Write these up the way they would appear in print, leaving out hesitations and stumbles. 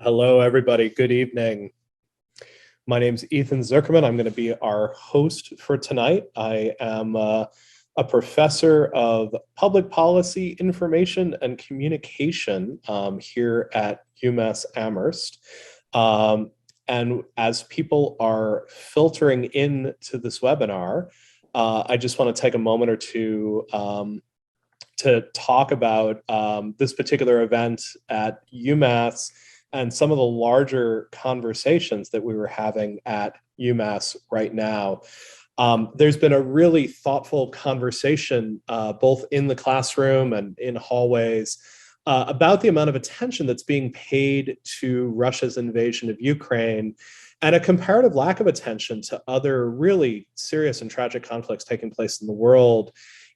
Hello, everybody. Good evening. My name's Ethan Zuckerman. I'm going to be our host for tonight. I am a professor of public policy, information, and communication here at UMass Amherst. And as people are filtering into this webinar, I just want to take a moment or two to talk about this particular event at UMass and some of the larger conversations that we were having at UMass right now. There's been a really thoughtful conversation, both in the classroom and in hallways, about the amount of attention that's being paid to Russia's invasion of Ukraine and a comparative lack of attention to other really serious and tragic conflicts taking place in the world,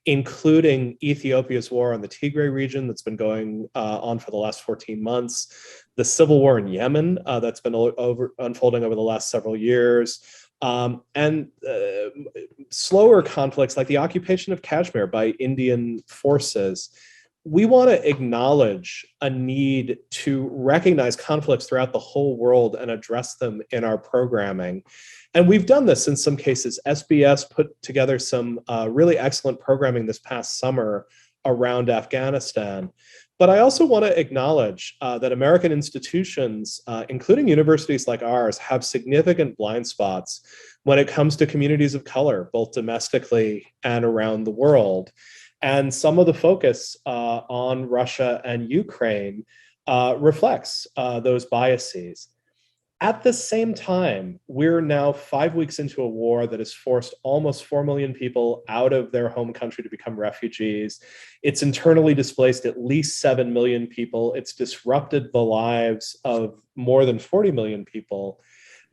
including Ethiopia's war on the Tigray region that's been going on for the last 14 months, the civil war in Yemen that's been unfolding over the last several years, and slower conflicts like the occupation of Kashmir by Indian forces. We want to acknowledge a need to recognize conflicts throughout the whole world and address them in our programming. And we've done this in some cases. SBS put together some really excellent programming this past summer around Afghanistan. But I also want to acknowledge that American institutions, including universities like ours, have significant blind spots when it comes to communities of color, both domestically and around the world. And some of the focus on Russia and Ukraine reflects those biases. At the same time, we're now 5 weeks into a war that has forced almost 4 million people out of their home country to become refugees. It's internally displaced at least 7 million people. It's disrupted the lives of more than 40 million people.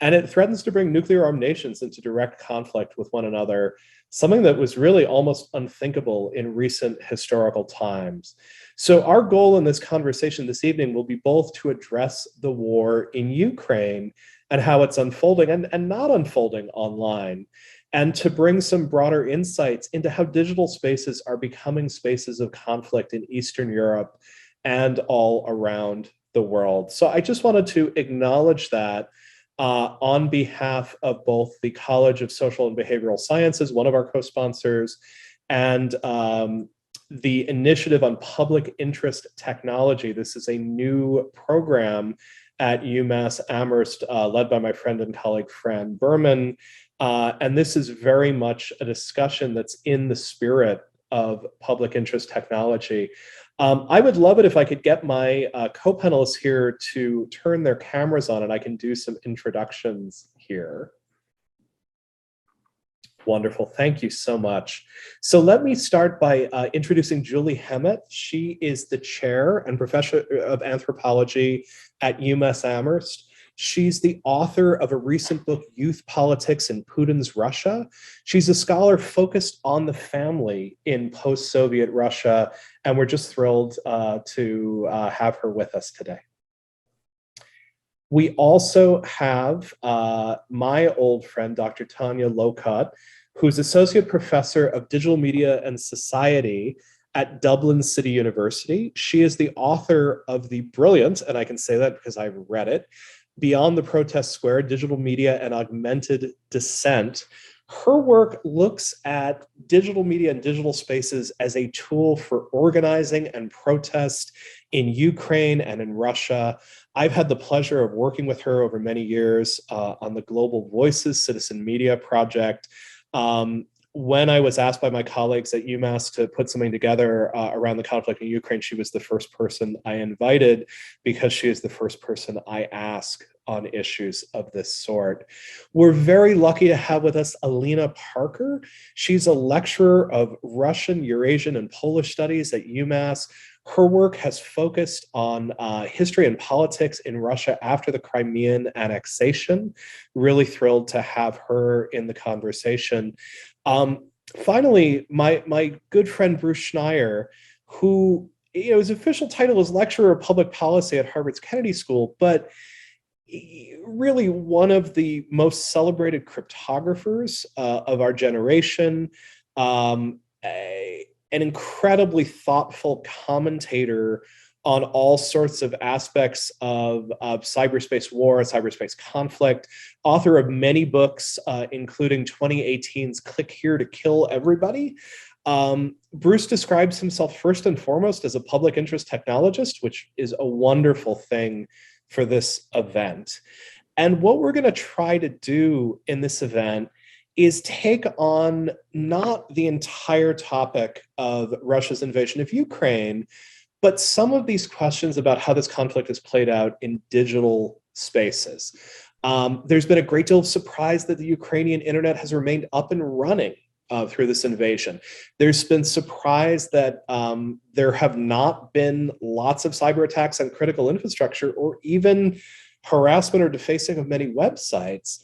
And it threatens to bring nuclear-armed nations into direct conflict with one another, something that was really almost unthinkable in recent historical times. So our goal in this conversation this evening will be both to address the war in Ukraine and how it's unfolding and not unfolding online, and to bring some broader insights into how digital spaces are becoming spaces of conflict in Eastern Europe and all around the world. So I just wanted to acknowledge that on behalf of both the College of Social and Behavioral Sciences, one of our co-sponsors, and the Initiative on Public Interest Technology. This is a new program at UMass Amherst, led by my friend and colleague, Fran Berman. And this is very much a discussion that's in the spirit of public interest technology. I would love it if I could get my co-panelists here to turn their cameras on and I can do some introductions here. Wonderful, thank you so much. So let me start by introducing Julie Hemet. She is the chair and professor of anthropology at UMass Amherst. She's the author of a recent book, Youth Politics in Putin's Russia. She's a scholar focused on the family in post-Soviet Russia, and we're just thrilled to have her with us today. We also have my old friend, Dr. Tanya Lokot, who's Associate Professor of Digital Media and Society at Dublin City University. She is the author of the brilliant, and I can say that because I've read it, Beyond the Protest Square, Digital Media and Augmented Dissent. Her work looks at digital media and digital spaces as a tool for organizing and protest in Ukraine and in Russia. I've had the pleasure of working with her over many years on the Global Voices Citizen Media Project. When I was asked by my colleagues at UMass to put something together around the conflict in Ukraine, she was the first person I invited because she is the first person I ask on issues of this sort. We're very lucky to have with us Alina Parker. She's a lecturer of Russian, Eurasian, and Polish studies at UMass. Her work has focused on history and politics in Russia after the Crimean annexation. Really thrilled to have her in the conversation. Finally, my good friend Bruce Schneier, who, his official title is Lecturer of Public Policy at Harvard's Kennedy School, but really one of the most celebrated cryptographers of our generation, an incredibly thoughtful commentator on all sorts of aspects of cyberspace war and cyberspace conflict, author of many books, including 2018's Click Here to Kill Everybody. Bruce describes himself first and foremost as a public interest technologist, which is a wonderful thing for this event. And what we're going to try to do in this event is take on not the entire topic of Russia's invasion of Ukraine, but some of these questions about how this conflict is played out in digital spaces. There's been a great deal of surprise that the Ukrainian internet has remained up and running through this invasion. There's been surprise that there have not been lots of cyber attacks on critical infrastructure or even harassment or defacing of many websites.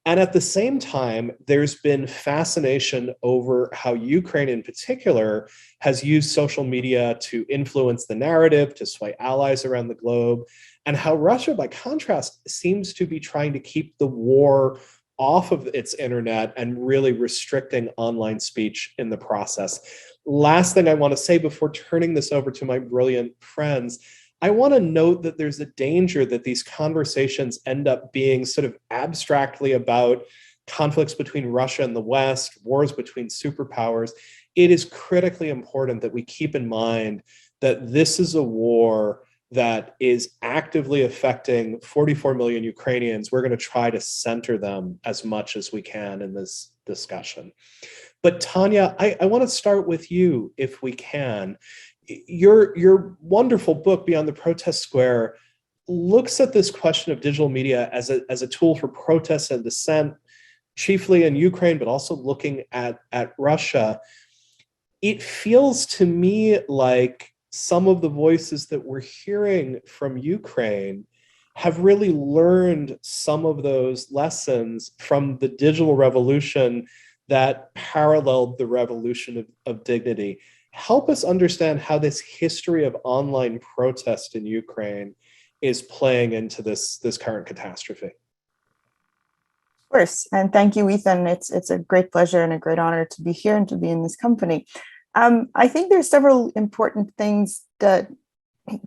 And at the same time, there's been fascination over how Ukraine in particular has used social media to influence the narrative, to sway allies around the globe, and how Russia, by contrast, seems to be trying to keep the war off of its internet and really restricting online speech in the process. Last thing I want to say before turning this over to my brilliant friends, I want to note that there's a danger that these conversations end up being sort of abstractly about conflicts between Russia and the West, wars between superpowers. It is critically important that we keep in mind that this is a war that is actively affecting 44 million Ukrainians. We're going to try to center them as much as we can in this discussion. But Tanya, I want to start with you, if we can. Your wonderful book, Beyond the Protest Square, looks at this question of digital media as a tool for protest and dissent, chiefly in Ukraine, but also looking at Russia. It feels to me like some of the voices that we're hearing from Ukraine have really learned some of those lessons from the digital revolution that paralleled the revolution of dignity. Help us understand how this history of online protest in Ukraine is playing into this current catastrophe. Of course, and thank you, Ethan. It's a great pleasure and a great honor to be here and to be in this company. I think there's several important things that,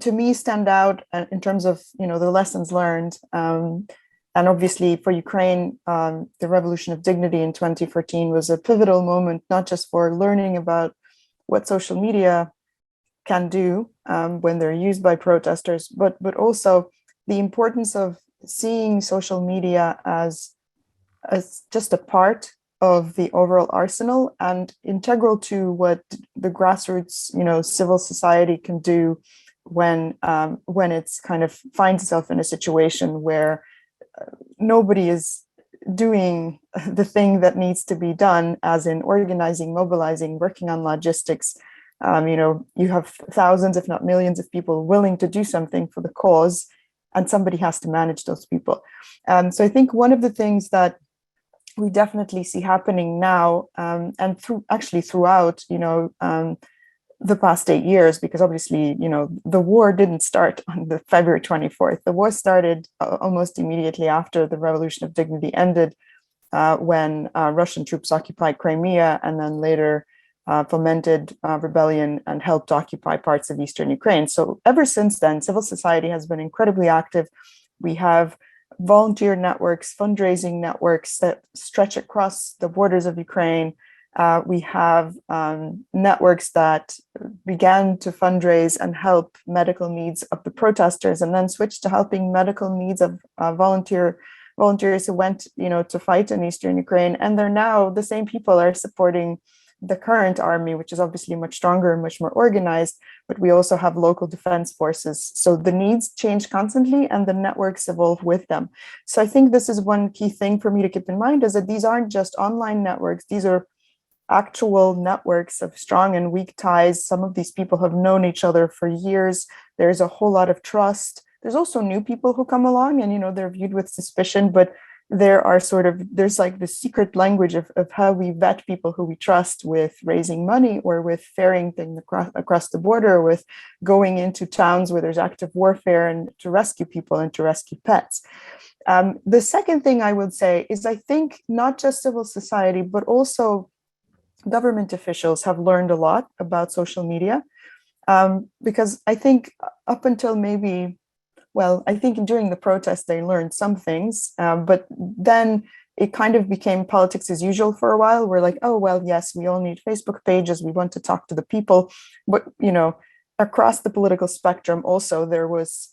to me, stand out in terms of the lessons learned. And obviously, for Ukraine, the Revolution of Dignity in 2014 was a pivotal moment, not just for learning about what social media can do when they're used by protesters, but also the importance of seeing social media as just a part of the overall arsenal and integral to what the grassroots, civil society can do when it's kind of finds itself in a situation where nobody is doing the thing that needs to be done, as in organizing, mobilizing, working on logistics. You have thousands, if not millions, of people willing to do something for the cause, and somebody has to manage those people. So I think one of the things that we definitely see happening now, and throughout, the past 8 years, because obviously, the war didn't start on the February 24th. The war started almost immediately after the Revolution of Dignity ended, when Russian troops occupied Crimea and then later fomented rebellion and helped occupy parts of eastern Ukraine. So ever since then, civil society has been incredibly active. We have volunteer networks, fundraising networks that stretch across the borders of Ukraine. We have networks that began to fundraise and help medical needs of the protesters, and then switched to helping medical needs of volunteers who went, to fight in eastern Ukraine. And they're now, the same people are supporting the current army, which is obviously much stronger and much more organized, but we also have local defense forces. So the needs change constantly and the networks evolve with them. So I think this is one key thing for me to keep in mind, is that these aren't just online networks. These are actual networks of strong and weak ties. Some of these people have known each other for years. There's a whole lot of trust. There's also new people who come along and, they're viewed with suspicion, but there's like the secret language of how we vet people who we trust with raising money or with ferrying things across the border, or with going into towns where there's active warfare and to rescue people and to rescue pets. The second thing I would say is, I think not just civil society, but also government officials have learned a lot about social media. because I think up until maybe, well, I think during the protest they learned some things, but then it kind of became politics as usual for a while. We're like, oh, well, yes, we all need Facebook pages. We want to talk to the people. But, across the political spectrum, also, there was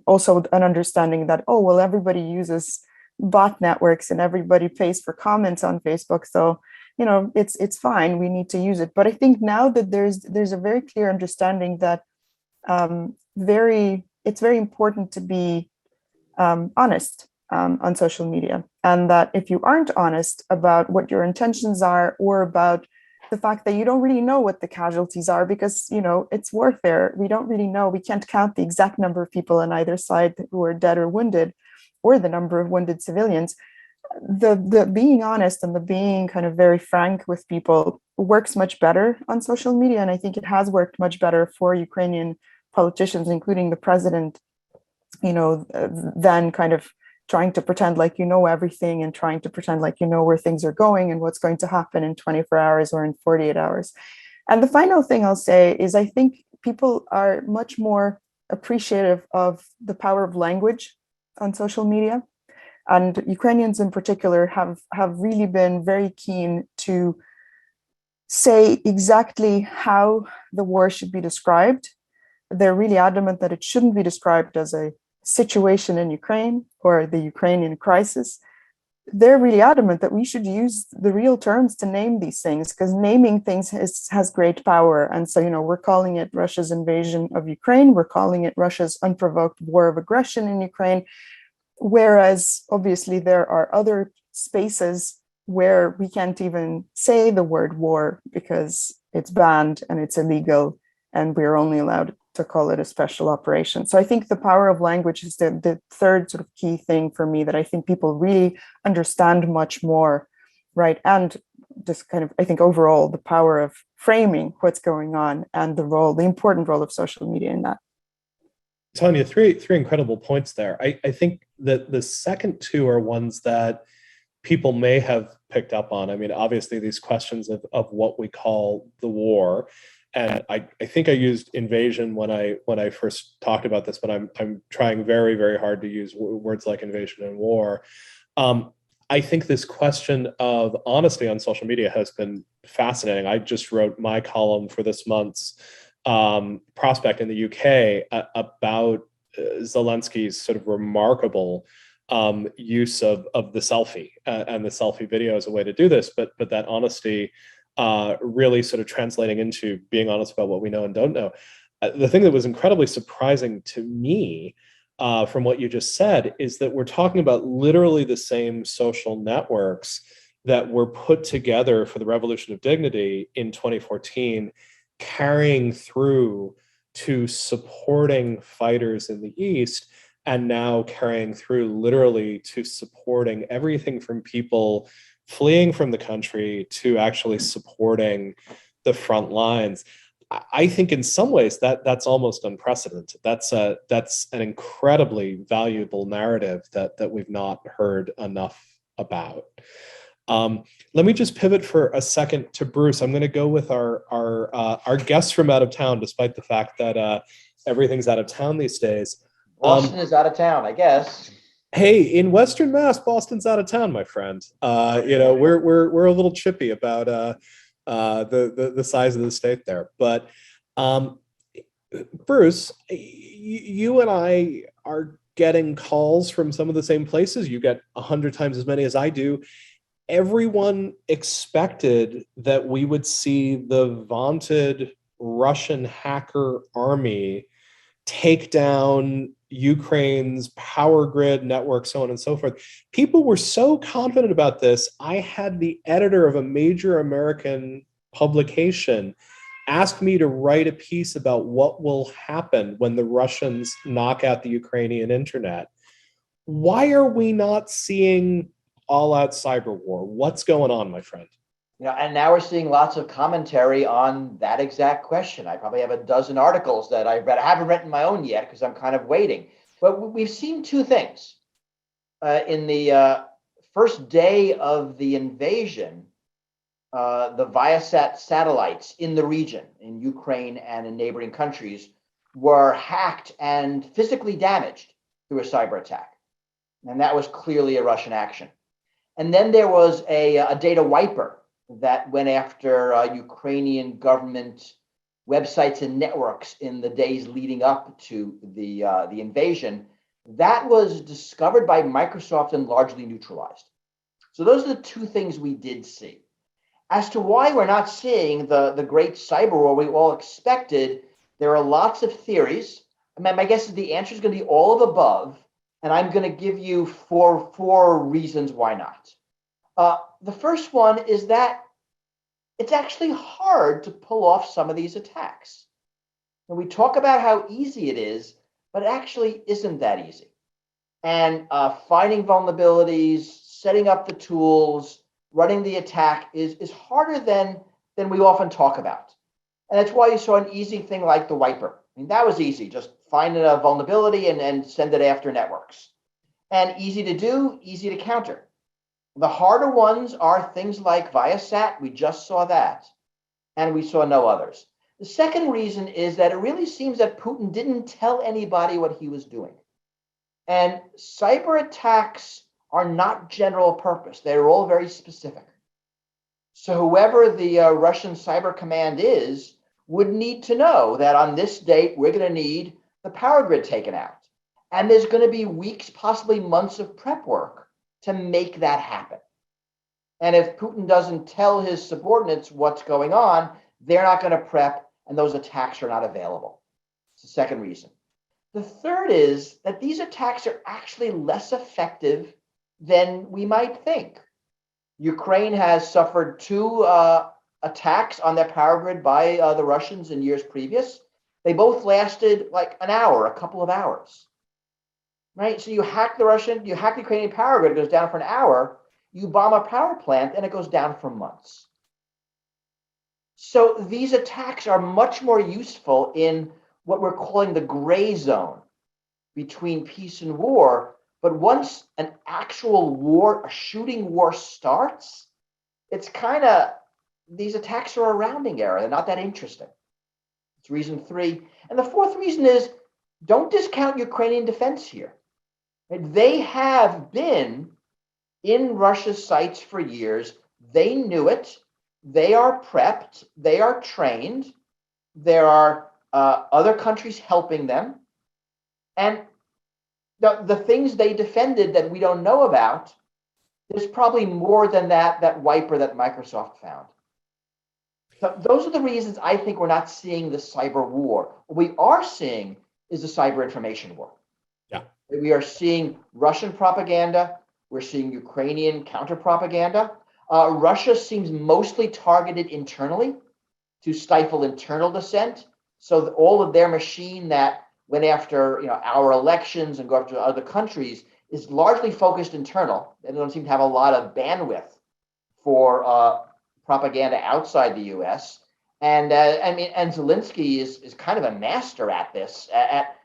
also an understanding that, oh, well, everybody uses bot networks and everybody pays for comments on Facebook. So, it's fine. We need to use it. But I think now that there's a very clear understanding that it's very important to be honest on social media, and that if you aren't honest about what your intentions are, or about the fact that you don't really know what the casualties are, because it's warfare, we don't really know, we can't count the exact number of people on either side who are dead or wounded, or the number of wounded civilians. The being honest and the being kind of very frank with people works much better on social media, and I think it has worked much better for Ukrainian politicians, including the president, than kind of trying to pretend like everything, and trying to pretend like where things are going and what's going to happen in 24 hours or in 48 hours. And the final thing I'll say is, I think people are much more appreciative of the power of language on social media. And Ukrainians in particular have really been very keen to say exactly how the war should be described. They're really adamant that it shouldn't be described as a situation in Ukraine or the Ukrainian crisis. They're really adamant that we should use the real terms to name these things, because naming things has great power. And so, we're calling it Russia's invasion of Ukraine. We're calling it Russia's unprovoked war of aggression in Ukraine. Whereas obviously there are other spaces where we can't even say the word war because it's banned and it's illegal, and we're only allowed to call it a special operation. So I think the power of language is the third sort of key thing for me that I think people really understand much more, right? And just kind of, I think overall, the power of framing what's going on, and the important role of social media in that. Tanya, three incredible points there. I think that the second two are ones that people may have picked up on. I mean, obviously these questions of what we call the war. And I think I used invasion when I first talked about this, but I'm trying very, very hard to use words like invasion and war. I think this question of honesty on social media has been fascinating. I just wrote my column for this month's Prospect in the UK about Zelensky's sort of remarkable use of the selfie and the selfie video as a way to do this, but that honesty really sort of translating into being honest about what we know and don't know. The thing that was incredibly surprising to me from what you just said is that we're talking about literally the same social networks that were put together for the Revolution of Dignity in 2014, carrying through to supporting fighters in the East, and now carrying through literally to supporting everything from people fleeing from the country to actually supporting the front lines. I think in some ways that's almost unprecedented. That's an incredibly valuable narrative that we've not heard enough about. Let me just pivot for a second to Bruce. I'm going to go with our guests from out of town, despite the fact that everything's out of town these days. Boston is out of town, I guess. Hey, in Western Mass, Boston's out of town, my friend. We're a little chippy about the size of the state there, but Bruce, you and I are getting calls from some of the same places. You get 100 times as many as I do. Everyone expected that we would see the vaunted Russian hacker army take down Ukraine's power grid network, so on and so forth. People were so confident about this. I had the editor of a major American publication ask me to write a piece about what will happen when the Russians knock out the Ukrainian internet. Why are we not seeing all-out cyber war? What's going on, my friend? And now we're seeing lots of commentary on that exact question. I probably have a dozen articles that I've read. I haven't written my own yet because I'm kind of waiting. But we've seen two things. In the first day of the invasion, the Viasat satellites in the region, in Ukraine and in neighboring countries, were hacked and physically damaged through a cyber attack. And that was clearly a Russian action. And then there was a data wiper that went after Ukrainian government websites and networks in the days leading up to the invasion. That was discovered by Microsoft and largely neutralized. So those are the two things we did see. As to why we're not seeing the great cyber war we all expected, there are lots of theories. I mean, my guess is the answer is going to be all of above, and I'm going to give you four reasons why not. The first one is that it's actually hard to pull off some of these attacks. And we talk about how easy it is, but it actually isn't that easy. And finding vulnerabilities, setting up the tools, running the attack is harder than we often talk about. And that's why you saw an easy thing like the wiper. I mean, that was easy. Just find a vulnerability and send it after networks. And easy to do, easy to counter. The harder ones are things like Viasat. We just saw that. And we saw no others. The second reason is that it really seems that Putin didn't tell anybody what he was doing. And cyber attacks are not general purpose. They're all very specific. So whoever the Russian cyber command is would need to know that on this date, we're going to need the power grid taken out. And there's going to be weeks, possibly months of prep work to make that happen. And if Putin doesn't tell his subordinates what's going on, they're not going to prep, and those attacks are not available. It's the second reason. The third is that these attacks are actually less effective than we might think. Ukraine has suffered two attacks on their power grid by the Russians in years previous. They both lasted like an hour, a couple of hours. Right? So you hack the Ukrainian power grid, it goes down for an hour. You bomb a power plant and it goes down for months. So these attacks are much more useful in what we're calling the gray zone between peace and war. But once an actual war, a shooting war starts, it's kind of, these attacks are a rounding error. They're not that interesting. It's reason three. And the fourth reason is don't discount Ukrainian defense here. They have been in Russia's sights for years. They knew it. They are prepped. They are trained. There are other countries helping them. And the things they defended that we don't know about, there's probably more than that wiper that Microsoft found. So those are the reasons I think we're not seeing the cyber war. What we are seeing is the cyber information war. Yeah. We are seeing Russian propaganda. We're seeing Ukrainian counter propaganda. Russia seems mostly targeted internally to stifle internal dissent. So all of their machine that went after our elections and go after other countries is largely focused internal. They don't seem to have a lot of bandwidth for propaganda outside the U.S. And and Zelensky is kind of a master at this, at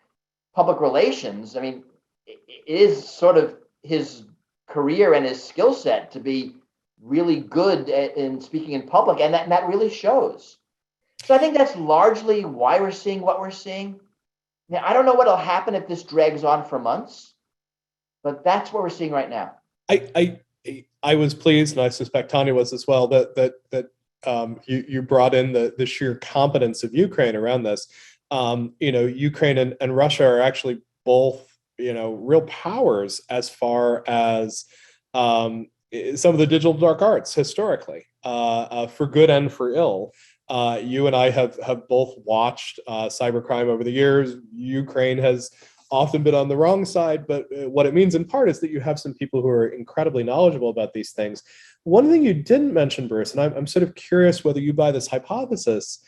public relations. I mean, it is sort of his career and his skill set to be really good in speaking in public, and that really shows. So I think that's largely why we're seeing what we're seeing. Now, I don't know what'll happen if this drags on for months, but that's what we're seeing right now. I was pleased, and I suspect Tanya was as well, that you brought in the sheer competence of Ukraine around this. Ukraine and Russia are actually both real powers as far as some of the digital dark arts historically, for good and for ill. You and I have both watched cybercrime over the years. Ukraine has often been on the wrong side, but what it means in part is that you have some people who are incredibly knowledgeable about these things. One thing you didn't mention, Bruce, and I'm sort of curious whether you buy this hypothesis.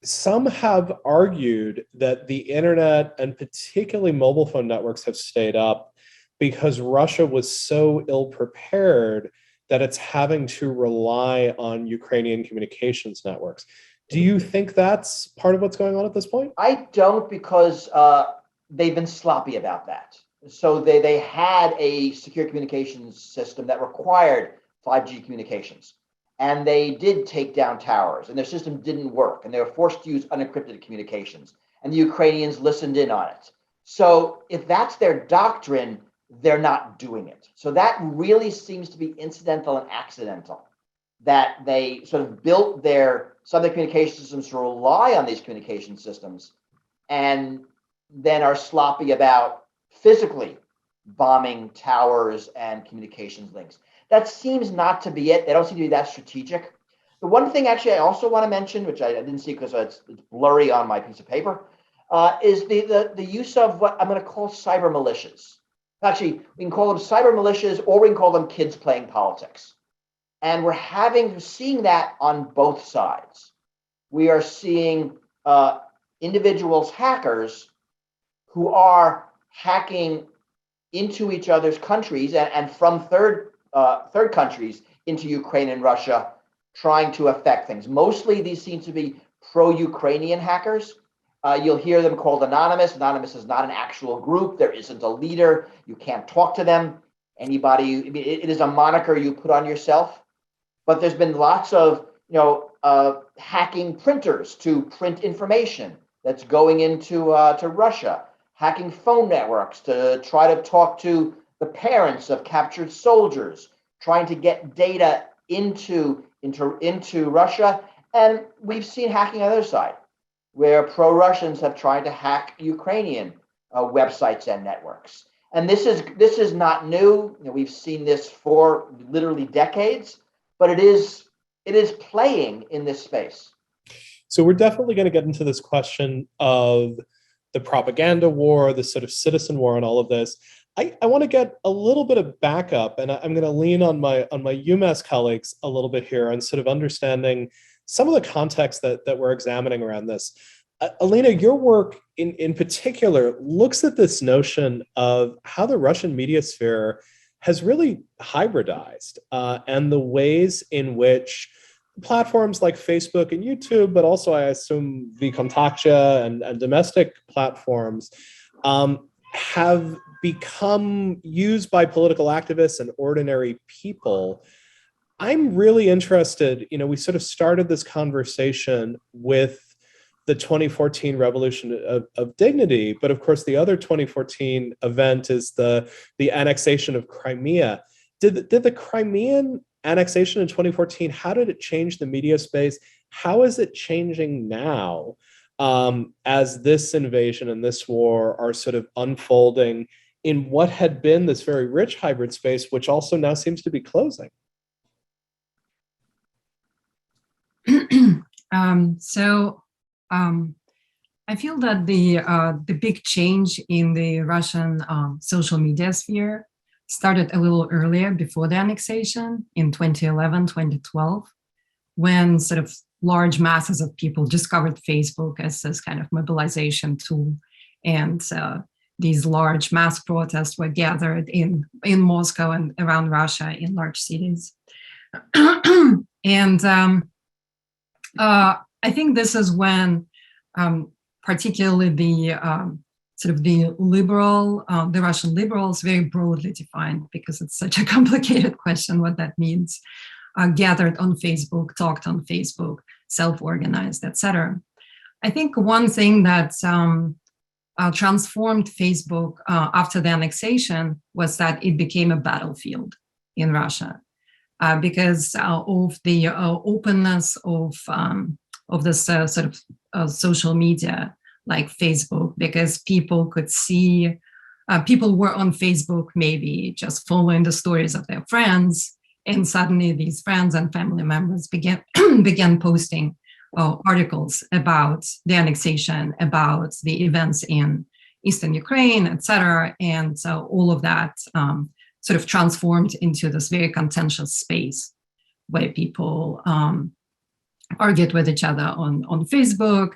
Some have argued that the internet and particularly mobile phone networks have stayed up because Russia was so ill prepared that it's having to rely on Ukrainian communications networks. Do you think that's part of what's going on at this point? I don't, because they've been sloppy about that. So they had a secure communications system that required 5G communications. and they did take down towers, and their system didn't work, and they were forced to use unencrypted communications, and the Ukrainians listened in on it. So if that's their doctrine, they're not doing it. So that really seems to be incidental and accidental, that they sort of built some of their communication systems to rely on these communication systems, and then are sloppy about physically bombing towers and communications links. That seems not to be it. They don't seem to be that strategic. The one thing actually I also want to mention, which I didn't see because it's blurry on my piece of paper, is the use of what I'm going to call cyber militias. Actually, we can call them cyber militias, or we can call them kids playing politics. And we're seeing that on both sides. We are seeing individuals, hackers, who are hacking into each other's countries and from third countries into Ukraine and Russia, trying to affect things. Mostly these seem to be pro-Ukrainian hackers. You'll hear them called anonymous. Anonymous is not an actual group. There isn't a leader. You can't talk to them. It is a moniker you put on yourself. But there's been lots of hacking printers to print information that's going into to Russia, hacking phone networks to try to talk to the parents of captured soldiers, trying to get data into Russia. And we've seen hacking on the other side, where pro-Russians have tried to hack Ukrainian websites and networks. And this is not new. We've seen this for literally decades, but it is playing in this space. So we're definitely going to get into this question of the propaganda war, the sort of citizen war, and all of this. I want to get a little bit of backup, and I'm going to lean on my UMass colleagues a little bit here on sort of understanding some of the context that we're examining around this. Alina, your work in particular looks at this notion of how the Russian media sphere has really hybridized and the ways in which platforms like Facebook and YouTube, but also I assume VKontakte and domestic platforms have become used by political activists and ordinary people. I'm really interested, we sort of started this conversation with the 2014 Revolution of Dignity, but of course the other 2014 event is the annexation of Crimea. Did the Crimean annexation in 2014, how did it change the media space? How is it changing now as this invasion and this war are sort of unfolding in what had been this very rich hybrid space, which also now seems to be closing? I feel that the big change in the Russian social media sphere started a little earlier, before the annexation in 2011, 2012, when sort of large masses of people discovered Facebook as this kind of mobilization tool. And these large mass protests were gathered in Moscow and around Russia in large cities. And I think this is when particularly the Russian liberals, very broadly defined, because it's such a complicated question what that means, gathered on Facebook, talked on Facebook, self-organized, etc. I think one thing that transformed Facebook after the annexation was that it became a battlefield in Russia because of the openness of this social media like Facebook, because people could see, people were on Facebook maybe just following the stories of their friends, and suddenly these friends and family members began posting articles about the annexation, about the events in Eastern Ukraine, etc. And so all of that sort of transformed into this very contentious space where people argued with each other on Facebook,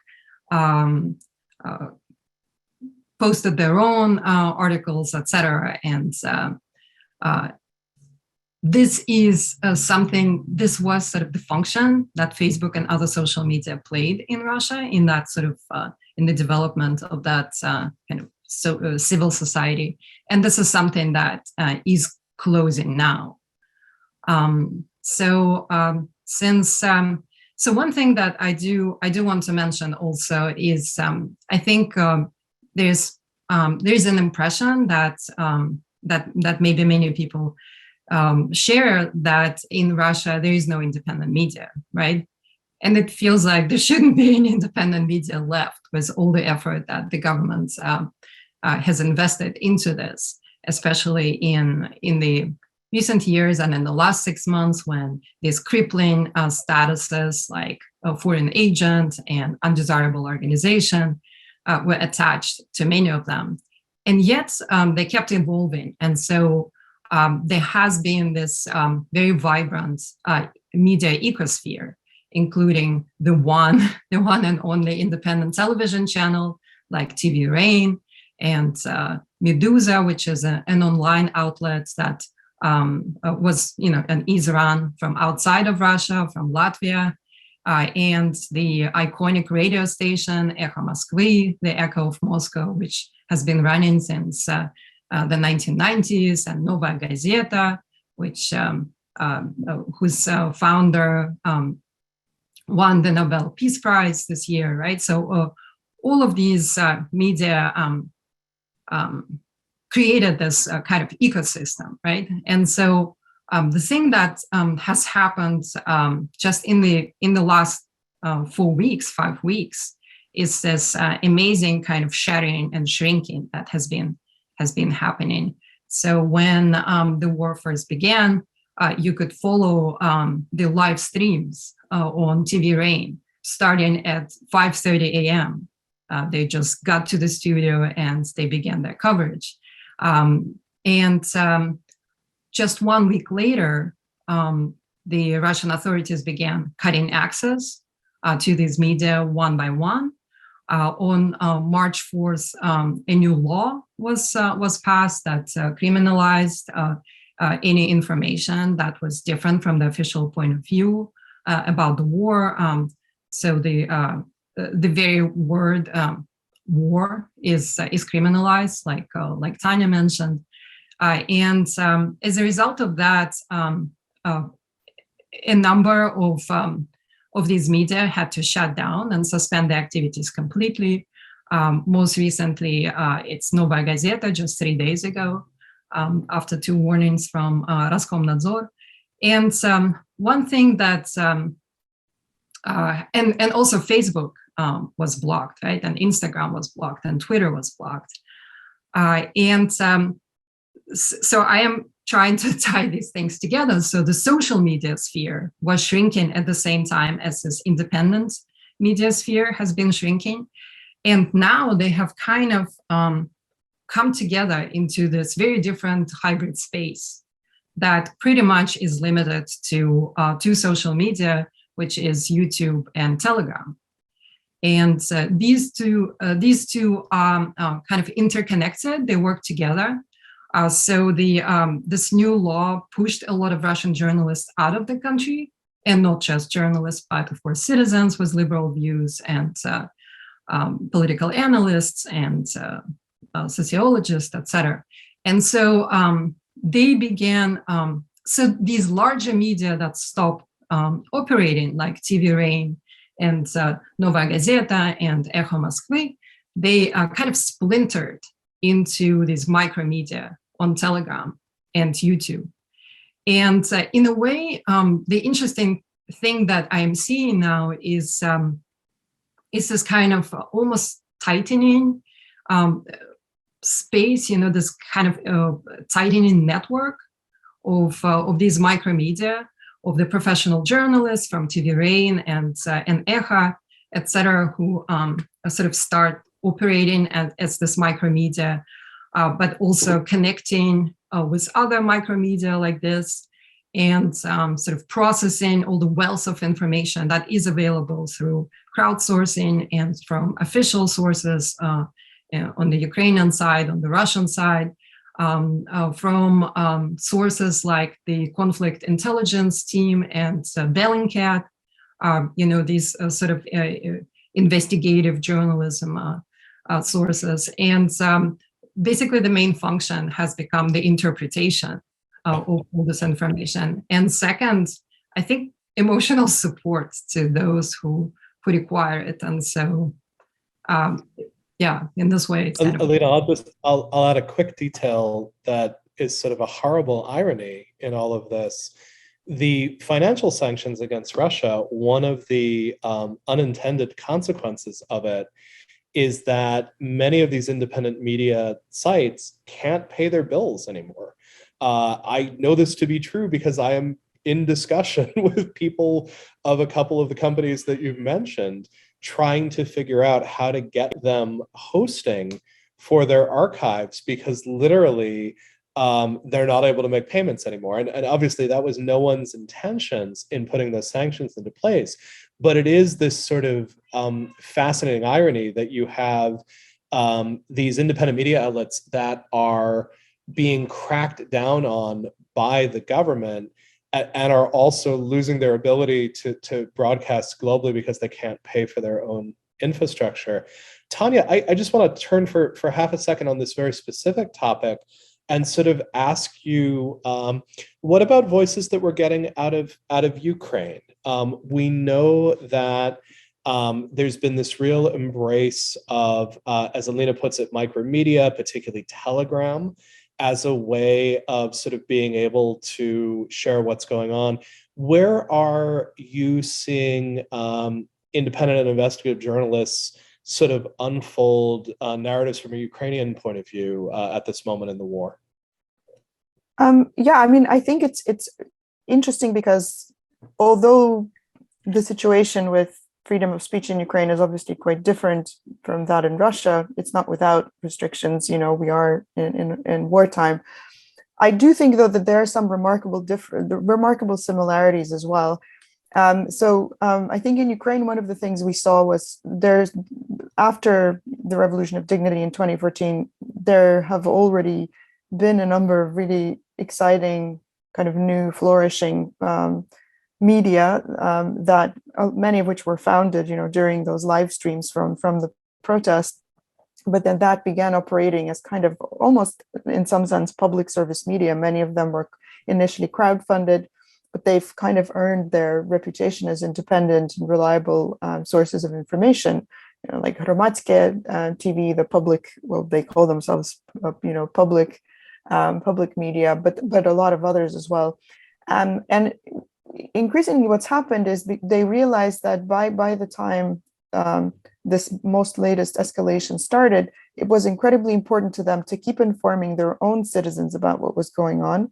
posted their own articles, etc. And this is this was sort of the function that Facebook and other social media played in Russia in that sort of, in the development of that kind of civil society. And this is something that is closing now. So one thing that I do want to mention also is I think there's an impression that that maybe many people share, that in Russia there is no independent media, right? And it feels like there shouldn't be any independent media left with all the effort that the government has invested into this, especially in the recent years and in the last 6 months, when these crippling statuses like a foreign agent and undesirable organization were attached to many of them. And yet they kept evolving. And so there has been this very vibrant media ecosphere, including the one and only independent television channel like TV Rain, and Meduza, which is an online outlet that was, an Isran from outside of Russia, from Latvia, and the iconic radio station Echo Moskvy, the Echo of Moscow, which has been running since the 1990s, and Novaya Gazeta, which whose founder won the Nobel Peace Prize this year, right? So all of these media created this kind of ecosystem, right? And so the thing that has happened just in the last 4 weeks, 5 weeks, is this amazing kind of shattering and shrinking that has been happening. So when the war first began, you could follow the live streams on TV Rain starting at 5:30 a.m. They just got to the studio and they began their coverage. Just 1 week later, the Russian authorities began cutting access to these media one by one. On March 4th, a new law was passed that criminalized any information that was different from the official point of view about the war. So the very word war is criminalized, like Tanya mentioned, and as a result of that, a number of these media had to shut down and suspend the activities completely. Most recently, it's Novaya Gazeta just 3 days ago, after 2 warnings from Roskomnadzor. And one thing that, and also Facebook was blocked, right? And Instagram was blocked and Twitter was blocked. So I am trying to tie these things together. So the social media sphere was shrinking at the same time as this independent media sphere has been shrinking. And now they have kind of come together into this very different hybrid space that pretty much is limited to social media, which is YouTube and Telegram. And these two are kind of interconnected. They work together. So this new law pushed a lot of Russian journalists out of the country, and not just journalists, but of course citizens with liberal views and political analysts and sociologists, etc. And so they began. So these larger media that stopped operating, like TV Rain and Novaya Gazeta and Echo Moskvy, they kind of splintered into these micro media on Telegram and YouTube. And in a way, the interesting thing that I'm seeing now is this kind of almost tightening space, this kind of tightening network of these micro media, of the professional journalists from TV Rain and Echo, etc., who sort of start operating as this micro media, but also connecting with other micro media like this, and sort of processing all the wealth of information that is available through crowdsourcing and from official sources on the Ukrainian side, on the Russian side, from sources like the Conflict Intelligence Team and Bellingcat, these sort of investigative journalism sources. And basically the main function has become the interpretation of all this information. And second, I think emotional support to those who require it. And so, yeah, in this way, it's kind of. Alina, I'll add a quick detail that is sort of a horrible irony in all of this. The financial sanctions against Russia, one of the unintended consequences of it is that many of these independent media sites can't pay their bills anymore. I know this to be true because I am in discussion with people of a couple of the companies that you've mentioned, trying to figure out how to get them hosting for their archives, because literally they're not able to make payments anymore. And obviously that was no one's intentions in putting those sanctions into place. But it is this sort of fascinating irony that you have these independent media outlets that are being cracked down on by the government and are also losing their ability to broadcast globally because they can't pay for their own infrastructure. Tanya, I just want to turn for half a second on this very specific topic and sort of ask you, what about voices that we're getting out of Ukraine? We know that there's been this real embrace of, as Alina puts it, micromedia, particularly Telegram, as a way of sort of being able to share what's going on. Where are you seeing independent and investigative journalists sort of unfold narratives from a Ukrainian point of view at this moment in the war? Yeah, I mean, I think it's interesting because although the situation with freedom of speech in Ukraine is obviously quite different from that in Russia, it's not without restrictions. You know, we are in wartime. I do think, though, that there are some remarkable similarities as well. I think in Ukraine, one of the things we saw was after the Revolution of Dignity in 2014, there have already been a number of really exciting kind of new flourishing media that many of which were founded, you know, during those live streams from the protest. But then that began operating as kind of almost, in some sense, public service media. Many of them were initially crowdfunded, but they've kind of earned their reputation as independent and reliable sources of information. You know, like Hromadske TV, the public, well, they call themselves, you know, public media, but a lot of others as well. And increasingly, what's happened is they realized that by the time this most latest escalation started, it was incredibly important to them to keep informing their own citizens about what was going on,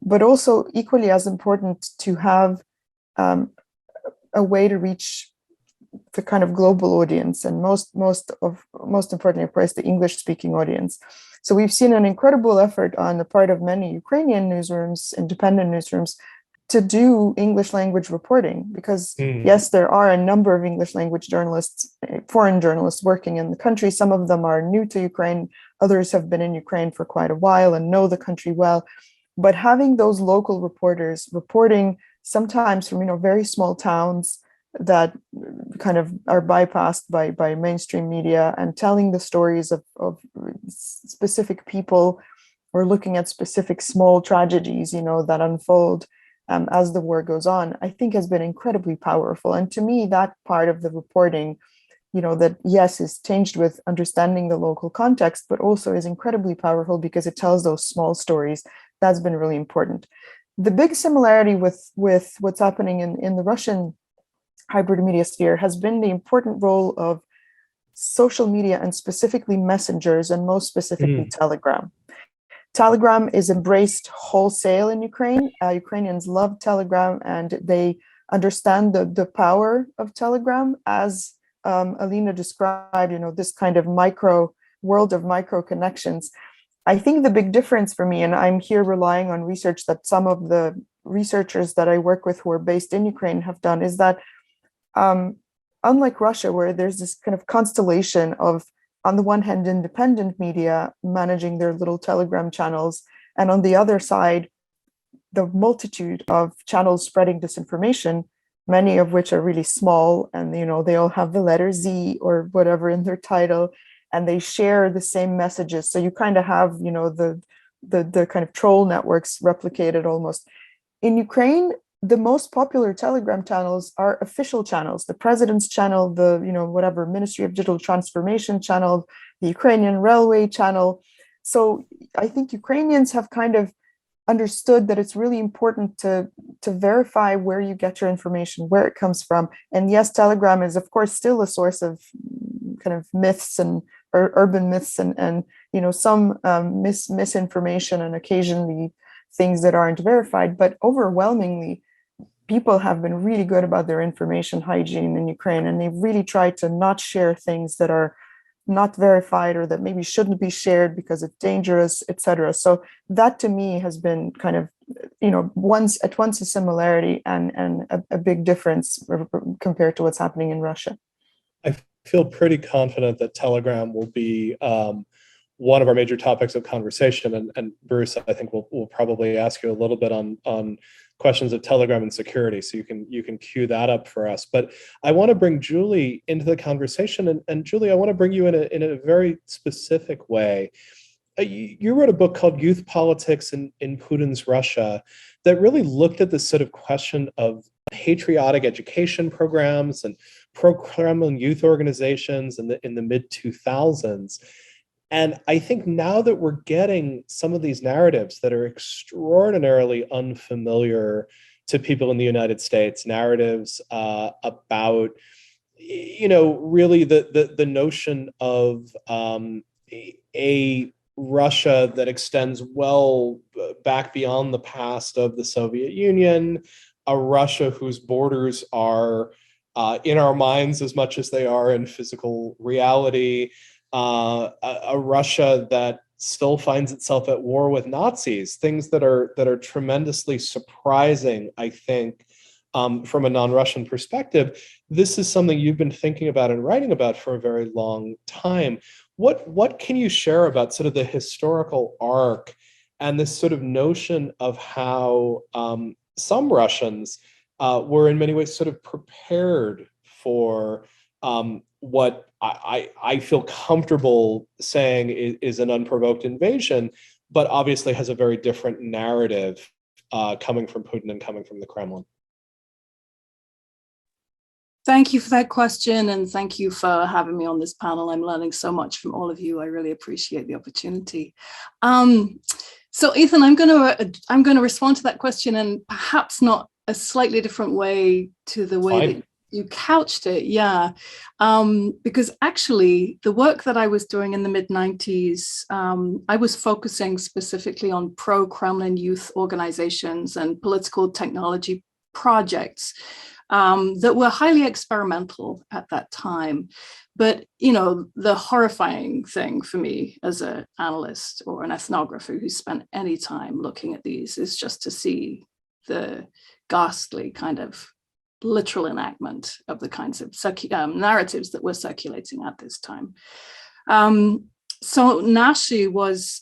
but also equally as important to have a way to reach the kind of global audience, and most importantly, of course, the English-speaking audience. So we've seen an incredible effort on the part of many Ukrainian newsrooms, independent newsrooms, to do English language reporting, because yes, there are a number of English language journalists, foreign journalists working in the country. Some of them are new to Ukraine. Others have been in Ukraine for quite a while and know the country well. But having those local reporters reporting sometimes from, you know, very small towns that kind of are bypassed by mainstream media, and telling the stories of specific people, or looking at specific small tragedies, you know, that unfold as the war goes on, I think has been incredibly powerful. And to me, that part of the reporting, you know, that yes, is tinged with understanding the local context, but also is incredibly powerful because it tells those small stories. That's been really important. The big similarity with what's happening in the Russian hybrid media sphere has been the important role of social media, and specifically messengers, and most specifically Telegram. Telegram is embraced wholesale in Ukraine. Ukrainians love Telegram, and they understand the power of Telegram, as Alina described, you know, this kind of world of micro connections. I think the big difference for me, and I'm here relying on research that some of the researchers that I work with who are based in Ukraine have done, is that unlike Russia, where there's this kind of constellation of, on the one hand, independent media managing their little Telegram channels, and on the other side, the multitude of channels spreading disinformation, many of which are really small, and, you know, they all have the letter Z or whatever in their title, and they share the same messages. So you kind of have, you know, the kind of troll networks replicated almost. In Ukraine, the most popular Telegram channels are official channels, the president's channel, the, whatever, Ministry of Digital Transformation channel, the Ukrainian Railway channel. So I think Ukrainians have kind of understood that it's really important to verify where you get your information, where it comes from. And yes, Telegram is, of course, still a source of kind of myths and urban myths and some misinformation and occasionally things that aren't verified. But overwhelmingly, people have been really good about their information hygiene in Ukraine, and they've really tried to not share things that are not verified or that maybe shouldn't be shared because it's dangerous, etc. So that to me has been kind of, once a similarity and a big difference compared to what's happening in Russia. I feel pretty confident that Telegram will be one of our major topics of conversation. And Bruce, I think we'll probably ask you a little bit on questions of Telegram and security, so you can cue that up for us. But I want to bring Julie into the conversation, and Julie, I want to bring you in a very specific way. You wrote a book called Youth Politics in Putin's Russia that really looked at this sort of question of patriotic education programs and pro-Kremlin youth organizations in the mid-2000s. And I think now that we're getting some of these narratives that are extraordinarily unfamiliar to people in the United States, narratives about, really the notion of a Russia that extends well back beyond the past of the Soviet Union, a Russia whose borders are in our minds as much as they are in physical reality, a Russia that still finds itself at war with Nazis, things that are tremendously surprising, I think, from a non-Russian perspective. This is something you've been thinking about and writing about for a very long time. What can you share about sort of the historical arc and this sort of notion of how some Russians were in many ways sort of prepared for what I feel comfortable saying is an unprovoked invasion, but obviously has a very different narrative coming from Putin and coming from the Kremlin? Thank you for that question, and thank you for having me on this panel. I'm learning so much from all of you. I really appreciate the opportunity. So Ethan, I'm going to respond to that question, and perhaps not a slightly different way to the way that you couched it. Yeah, because actually the work that I was doing in the mid-90s, I was focusing specifically on pro-Kremlin youth organizations and political technology projects that were highly experimental at that time. But, the horrifying thing for me as an analyst or an ethnographer who spent any time looking at these is just to see the ghastly kind of literal enactment of the kinds of narratives that were circulating at this time. So Nashi was,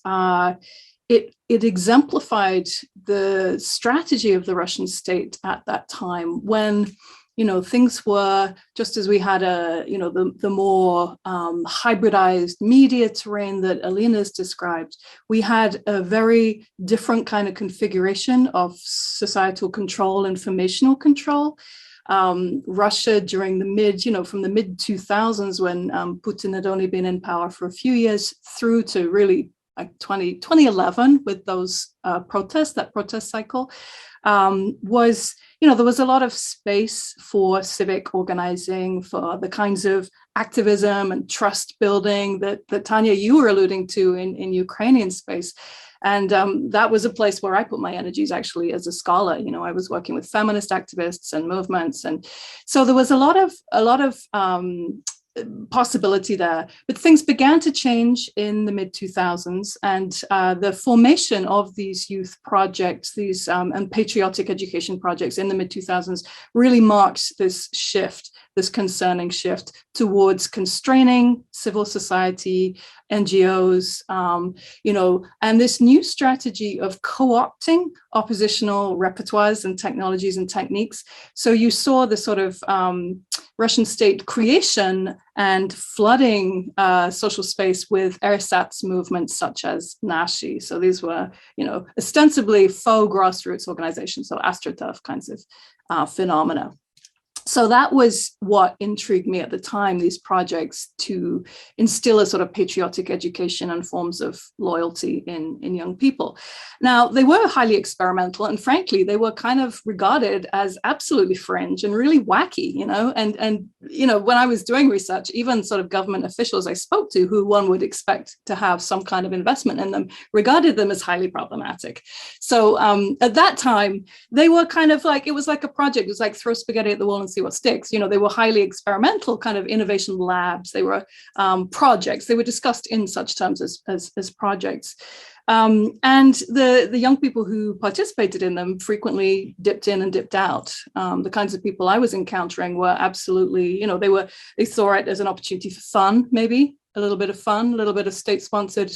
it exemplified the strategy of the Russian state at that time when, things were, just as we had the more hybridized media terrain that Alina's described, we had a very different kind of configuration of societal control, informational control. Russia during from the mid 2000s, when Putin had only been in power for a few years, through to really 2011 with those protests, that protest cycle, was, there was a lot of space for civic organizing, for the kinds of activism and trust building that Tanya, you were alluding to in Ukrainian space. And that was a place where I put my energies actually as a scholar. I was working with feminist activists and movements. And so there was a lot of possibility there, but things began to change in the mid 2000s, and the formation of these youth projects, these and patriotic education projects in the mid 2000s really marked this shift this concerning shift towards constraining civil society, NGOs, and this new strategy of co-opting oppositional repertoires and technologies and techniques. So you saw the sort of Russian state creation and flooding social space with ersatz movements such as Nashi. So these were, ostensibly faux grassroots organizations, so AstroTurf kinds of phenomena. So that was what intrigued me at the time, these projects to instill a sort of patriotic education and forms of loyalty in young people. Now, they were highly experimental, and frankly, they were kind of regarded as absolutely fringe and really wacky, and when I was doing research, even sort of government officials I spoke to, who one would expect to have some kind of investment in them, regarded them as highly problematic. So at that time, they were kind of like, it was like a project. It was like throw spaghetti at the wall and see what sticks. They were highly experimental kind of innovation labs. They were projects. They were discussed in such terms as projects. And the young people who participated in them frequently dipped in and dipped out. The kinds of people I was encountering were absolutely, they saw it as an opportunity for fun, maybe a little bit of fun, a little bit of state-sponsored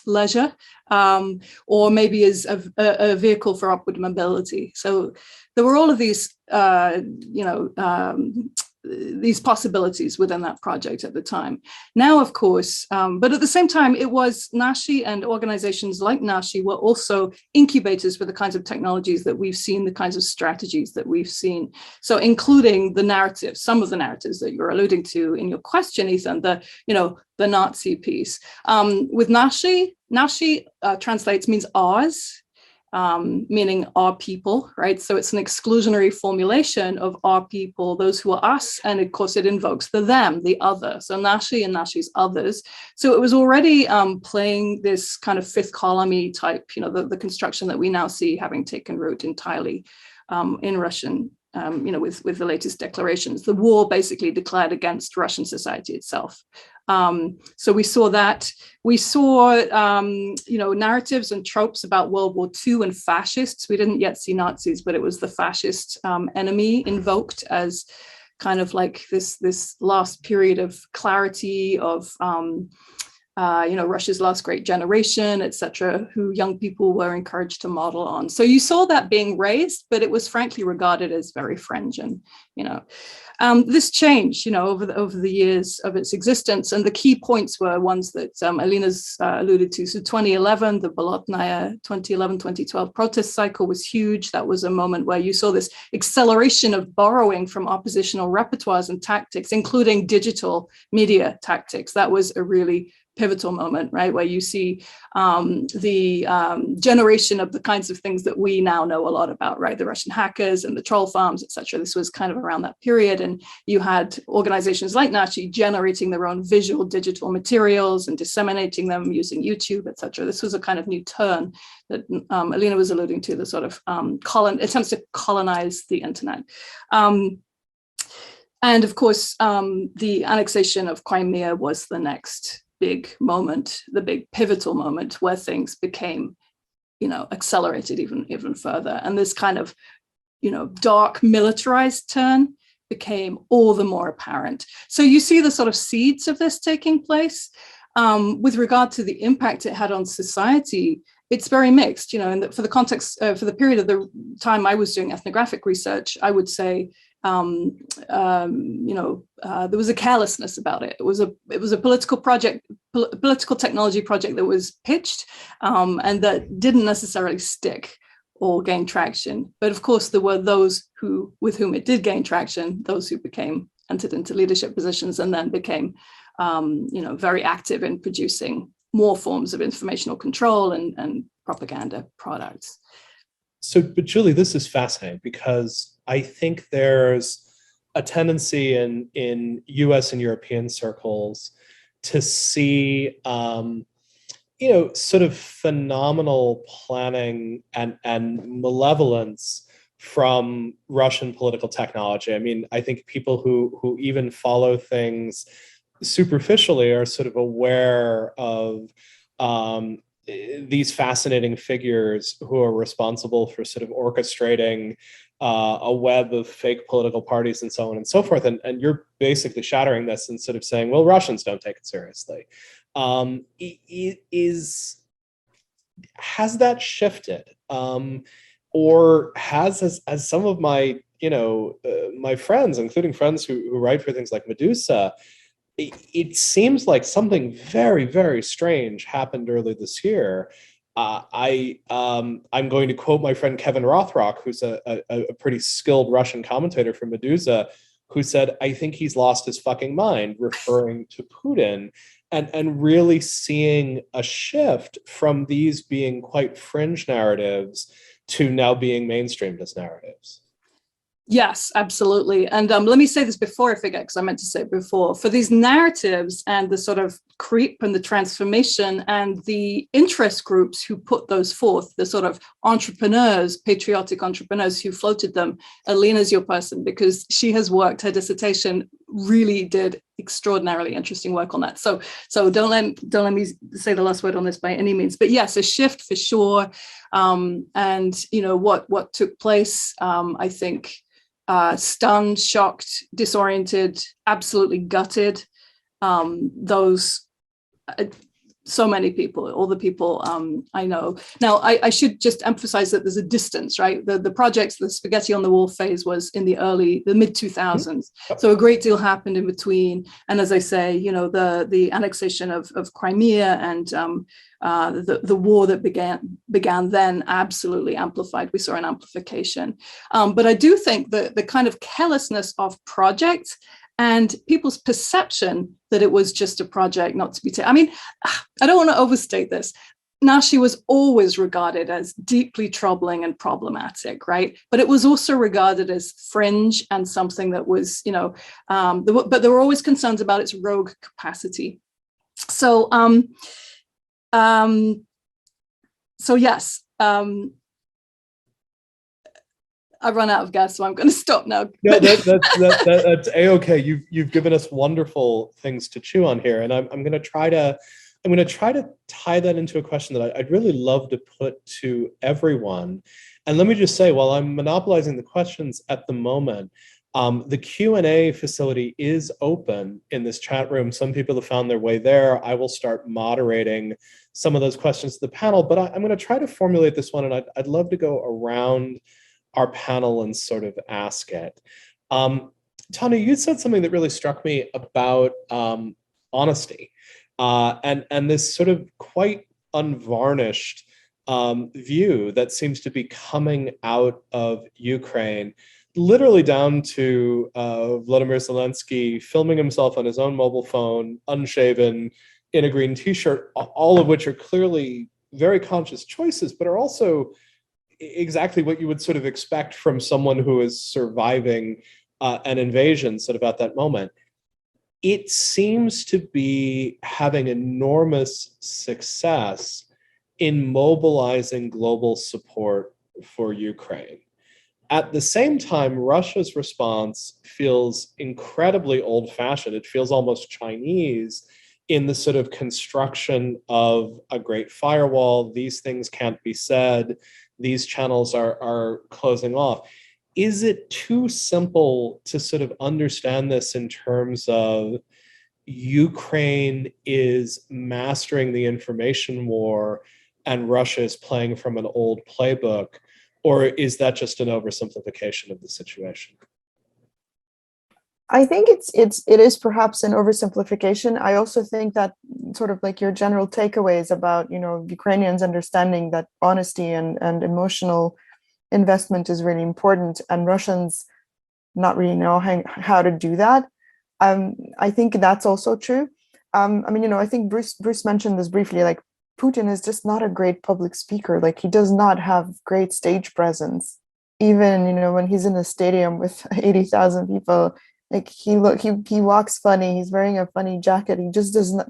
leisure, or maybe as a vehicle for upward mobility. So there were all of these, these possibilities within that project at the time. Now, of course, but at the same time, it was Nashi, and organizations like Nashi were also incubators for the kinds of technologies that we've seen, the kinds of strategies that we've seen. So including the narrative, some of the narratives that you're alluding to in your question, Ethan, the Nazi piece. With Nashi means ours, meaning our people, right? So it's an exclusionary formulation of our people, those who are us, and of course it invokes the them, the other. So Nashi and Nashi's others. So it was already playing this kind of fifth column-y type, the construction that we now see having taken root entirely in Russian, with the latest declarations. The war basically declared against Russian society itself. So we saw that. We saw, narratives and tropes about World War II and fascists. We didn't yet see Nazis, but it was the fascist enemy invoked as kind of like this last period of clarity of, Russia's last great generation, etc., who young people were encouraged to model on. So you saw that being raised, but it was frankly regarded as very fringe. And, this changed, over the years of its existence. And the key points were ones that Alina's alluded to. So 2011, the Bolotnaya 2011-2012 protest cycle was huge. That was a moment where you saw this acceleration of borrowing from oppositional repertoires and tactics, including digital media tactics. That was a really pivotal moment, right, where you see the generation of the kinds of things that we now know a lot about, right, the Russian hackers and the troll farms, etc. This was kind of around that period, and you had organizations like Nashi generating their own visual digital materials and disseminating them using YouTube, etc. This was a kind of new turn that Alina was alluding to, the sort of attempts to colonize the internet. And of course, the annexation of Crimea was the next big moment, the big pivotal moment where things became, accelerated even further. And this kind of, dark militarized turn became all the more apparent. So you see the sort of seeds of this taking place. With regard to the impact it had on society, it's very mixed, and for the context, for the period of the time I was doing ethnographic research, I would say, there was a carelessness about it. It was a political project, political technology project that was pitched and that didn't necessarily stick or gain traction. But of course, there were those with whom it did gain traction, those who entered into leadership positions and then became, very active in producing more forms of informational control and propaganda products. So, but Julie, this is fascinating because I think there's a tendency in US and European circles to see, sort of phenomenal planning and malevolence from Russian political technology. I mean, I think people who even follow things superficially are sort of aware of these fascinating figures who are responsible for sort of orchestrating a web of fake political parties and so on and so forth. And you're basically shattering this and sort of saying, well, Russians don't take it seriously. Has that shifted? Or as some of my, my friends, including friends who write for things like Medusa, it seems like something very, very strange happened early this year. I'm going to quote my friend Kevin Rothrock, who's a pretty skilled Russian commentator for Medusa, who said, I think he's lost his fucking mind, referring to Putin, and really seeing a shift from these being quite fringe narratives to now being mainstreamed as narratives. Yes, absolutely. And let me say this before I forget, because I meant to say it before. For these narratives and the sort of creep and the transformation and the interest groups who put those forth, the sort of entrepreneurs, patriotic entrepreneurs who floated them, Alina's your person, because she has worked, her dissertation really did extraordinarily interesting work on that. So don't let me say the last word on this by any means. But yes, a shift for sure. And what took place, I think, stunned, shocked, disoriented, absolutely gutted so many people, all the people I know. Now, I should just emphasize that there's a distance, right? The project, the spaghetti on the wall phase was in the mid 2000s. So a great deal happened in between. And as I say, the annexation of Crimea and the war that began then absolutely amplified. We saw an amplification. But I do think that the kind of carelessness of project and people's perception that it was just a project not to be taken. I mean, I don't want to overstate this. Nashi was always regarded as deeply troubling and problematic, right? But it was also regarded as fringe and something that was, but there were always concerns about its rogue capacity. So yes, I've run out of gas, so I'm going to stop now. No, that's a-okay. You've given us wonderful things to chew on here, and I'm going to try to tie that into a question that I'd really love to put to everyone. And let me just say, while I'm monopolizing the questions at the moment, the Q&A facility is open in this chat room. Some people have found their way there. I will start moderating some of those questions to the panel, but I'm going to try to formulate this one, and I'd love to go around our panel and sort of ask it. Tanya, you said something that really struck me about honesty and this sort of quite unvarnished view that seems to be coming out of Ukraine, literally down to Volodymyr Zelensky filming himself on his own mobile phone, unshaven, in a green t-shirt, all of which are clearly very conscious choices, but are also exactly what you would sort of expect from someone who is surviving an invasion sort of at that moment. It seems to be having enormous success in mobilizing global support for Ukraine. At the same time, Russia's response feels incredibly old-fashioned. It feels almost Chinese in the sort of construction of a great firewall. These things can't be said. These channels are closing off. Is it too simple to sort of understand this in terms of Ukraine is mastering the information war and Russia is playing from an old playbook? Or is that just an oversimplification of the situation? I think it is perhaps an oversimplification. I also think that sort of like your general takeaways about, Ukrainians understanding that honesty and emotional investment is really important, and Russians not really know how to do that. I think that's also true. I think Bruce mentioned this briefly, like Putin is just not a great public speaker. Like he does not have great stage presence. Even, when he's in a stadium with 80,000 people, like he walks funny. He's wearing a funny jacket. He just doesn't,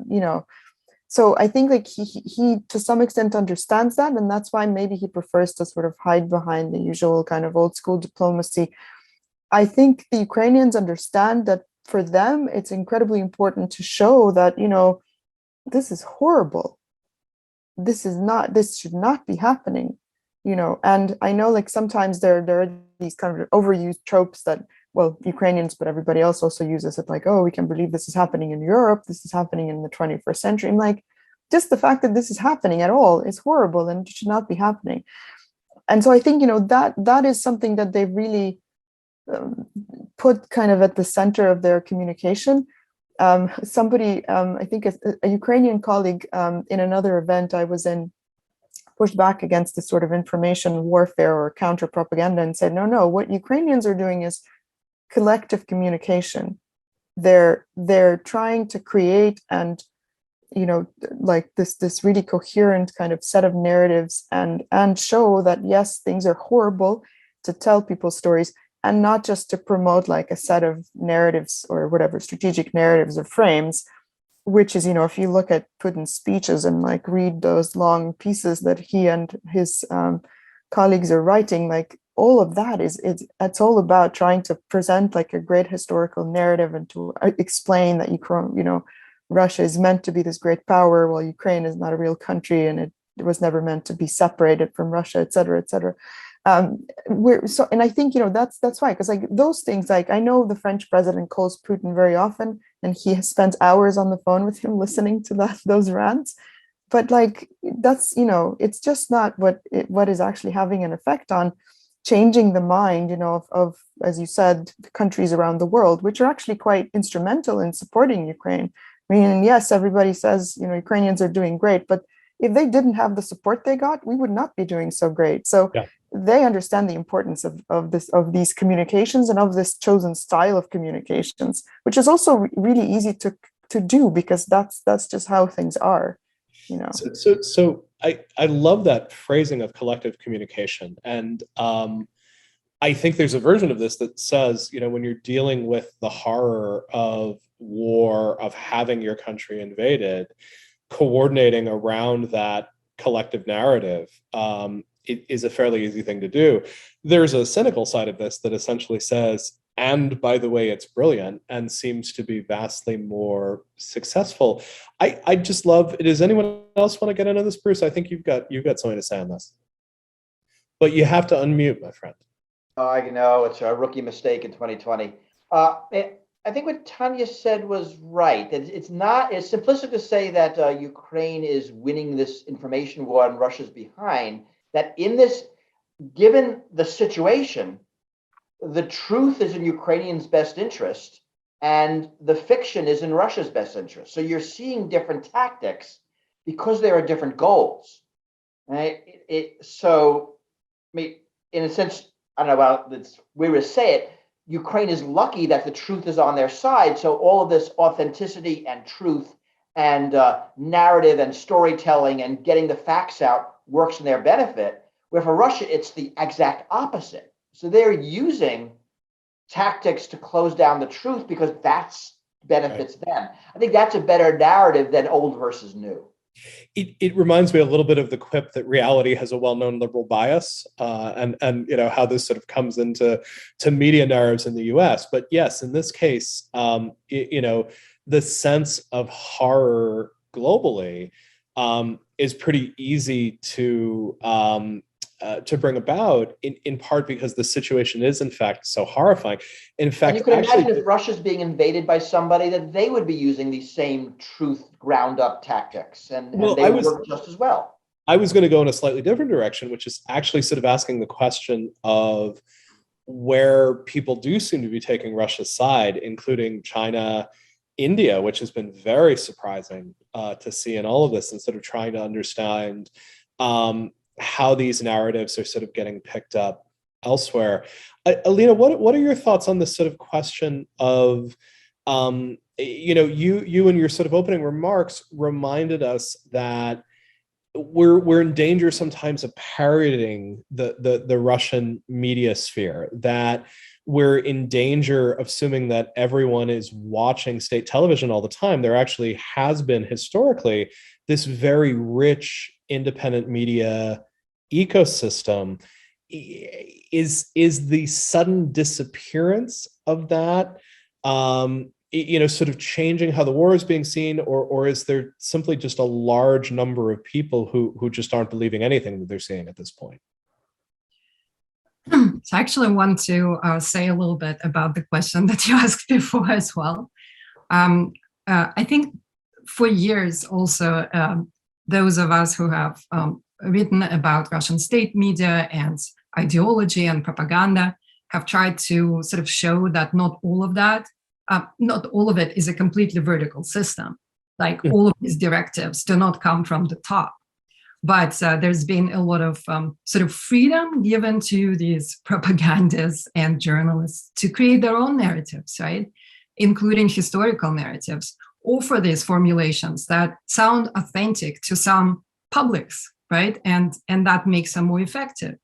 So I think like he to some extent understands that, and that's why maybe he prefers to sort of hide behind the usual kind of old school diplomacy. I think the Ukrainians understand that for them, it's incredibly important to show that, this is horrible. This should not be happening. And I know like sometimes there are these kind of overused tropes that, well, Ukrainians, but everybody else also uses it, like, oh, we can believe this is happening in Europe, this is happening in the 21st century. I'm like, just the fact that this is happening at all is horrible and it should not be happening. And so I think, that is something that they've really put kind of at the center of their communication. Somebody, I think a Ukrainian colleague in another event I was in, pushed back against this sort of information warfare or counter propaganda and said, no, what Ukrainians are doing is collective communication. They're trying to create and like this really coherent kind of set of narratives and show that yes, things are horrible, to tell people stories, and not just to promote like a set of narratives or whatever, strategic narratives or frames, which is, if you look at Putin's speeches and like read those long pieces that he and his colleagues are writing, like all of that it's all about trying to present like a great historical narrative and to explain that Russia is meant to be this great power, while Ukraine is not a real country and it was never meant to be separated from Russia, et cetera, et cetera. And I think that's why, because like those things, like I know the French president calls Putin very often, and he has spent hours on the phone with him listening to those rants. But like that's it's just not what is actually having an effect on changing the mind of as you said, the countries around the world, which are actually quite instrumental in supporting Ukraine. I mean, yes, everybody says Ukrainians are doing great, but if they didn't have the support they got, we would not be doing so great. So yeah. They understand the importance of these communications and of this chosen style of communications, which is also really easy to do because that's just how things are. So I love that phrasing of collective communication, and I think there's a version of this that says, when you're dealing with the horror of war, of having your country invaded, coordinating around that collective narrative it is a fairly easy thing to do. There's a cynical side of this that essentially says, and by the way, it's brilliant and seems to be vastly more successful. I just love it. Does anyone else want to get into this, Bruce? I think you've got something to say on this, but you have to unmute, my friend. I know it's a rookie mistake in 2020. I think what Tanya said was right. It's simplistic to say that Ukraine is winning this information war and Russia's behind. That in this, given the situation, the truth is in Ukrainians' best interest and the fiction is in Russia's best interest. So you're seeing different tactics because there are different goals. Right? So, I mean, in a sense, I don't know about this way to say it, Ukraine is lucky that the truth is on their side. So all of this authenticity and truth and narrative and storytelling and getting the facts out works in their benefit. Where for Russia, it's the exact opposite. So they're using tactics to close down the truth because that's benefits them. I think that's a better narrative than old versus new. It reminds me a little bit of the quip that reality has a well-known liberal bias, and how this sort of comes into media narratives in the U.S. But yes, in this case, the sense of horror globally is pretty easy to bring about, in part because the situation is in fact so horrifying. In fact, and you could imagine if Russia's being invaded by somebody, that they would be using these same truth ground up tactics, and they would work just as well. I was going to go in a slightly different direction, which is actually sort of asking the question of where people do seem to be taking Russia's side, including China, India, which has been very surprising to see in all of this, and sort of trying to understand how these narratives are sort of getting picked up elsewhere. Alina, what are your thoughts on this sort of question of, you in your sort of opening remarks reminded us that we're in danger sometimes of parroting the Russian media sphere, that we're in danger of assuming that everyone is watching state television all the time. There actually has been historically this very rich independent media ecosystem. Is the sudden disappearance of that sort of changing how the war is being seen, or is there simply just a large number of people who just aren't believing anything that they're seeing at this point? So I actually want to say a little bit about the question that you asked before as well. I think for years also, those of us who have written about Russian state media and ideology and propaganda have tried to sort of show that not all of it is a completely vertical system. Like all of these directives do not come from the top. But there's been a lot of sort of freedom given to these propagandists and journalists to create their own narratives, right? Including historical narratives, offer these formulations that sound authentic to some publics, right? And that makes them more effective.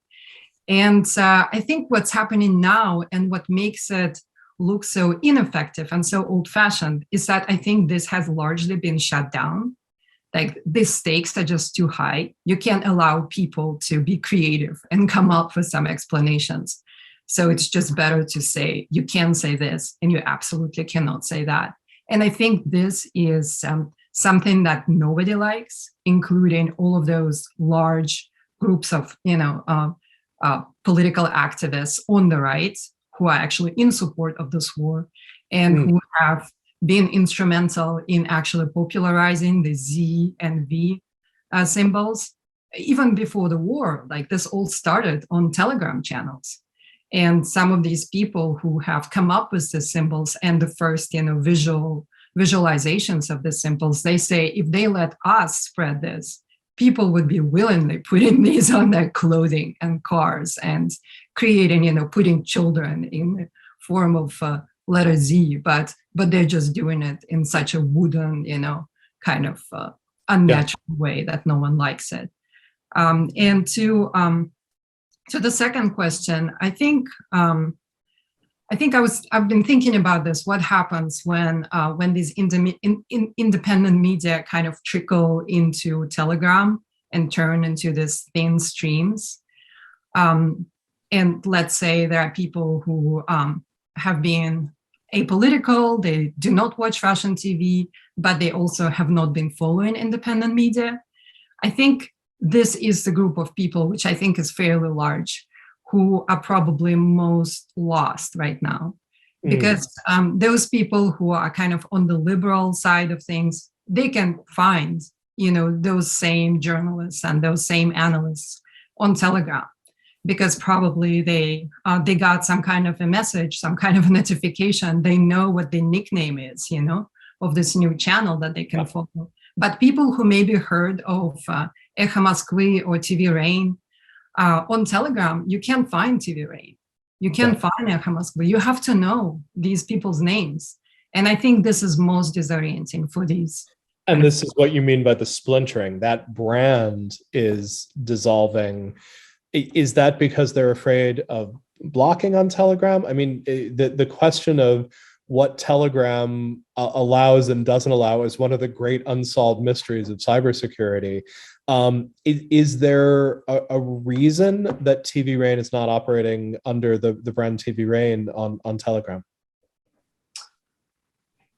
And I think what's happening now and what makes it look so ineffective and so old-fashioned is that I think this has largely been shut down. Like the stakes are just too high. You can't allow people to be creative and come up with some explanations. So it's just better to say, you can say this and you absolutely cannot say that. And I think this is something that nobody likes, including all of those large groups of, political activists on the right who are actually in support of this war and who have been instrumental in actually popularizing the Z and V symbols. Even before the war, like this all started on Telegram channels. And some of these people who have come up with the symbols and the first, visualizations of the symbols, they say if they let us spread this, people would be willingly putting these on their clothing and cars and creating, putting children in the form of letter Z, but they're just doing it in such a wooden, kind of unnatural way that no one likes it. And to the second question, I've been thinking about this. What happens when these independent media kind of trickle into Telegram and turn into these thin streams? And let's say there are people who have been apolitical, they do not watch Russian TV, but they also have not been following independent media. I think this is the group of people, which I think is fairly large, who are probably most lost right now. Because those people who are kind of on the liberal side of things, they can find, those same journalists and those same analysts on Telegram, because probably they got some kind of a message, some kind of a notification. They know what the nickname is, of this new channel that they can follow. But people who maybe heard of Echo Moskvy or TV Rain, on Telegram, you can't find TV Rain. You can't find Echo Moskvy. You have to know these people's names. And I think this is most disorienting for these. And this is what you mean by the splintering. That brand is dissolving. Is that because they're afraid of blocking on Telegram? I mean, the question of what Telegram allows and doesn't allow is one of the great unsolved mysteries of cybersecurity. Is there a reason that TV Rain is not operating under the brand TV Rain on Telegram?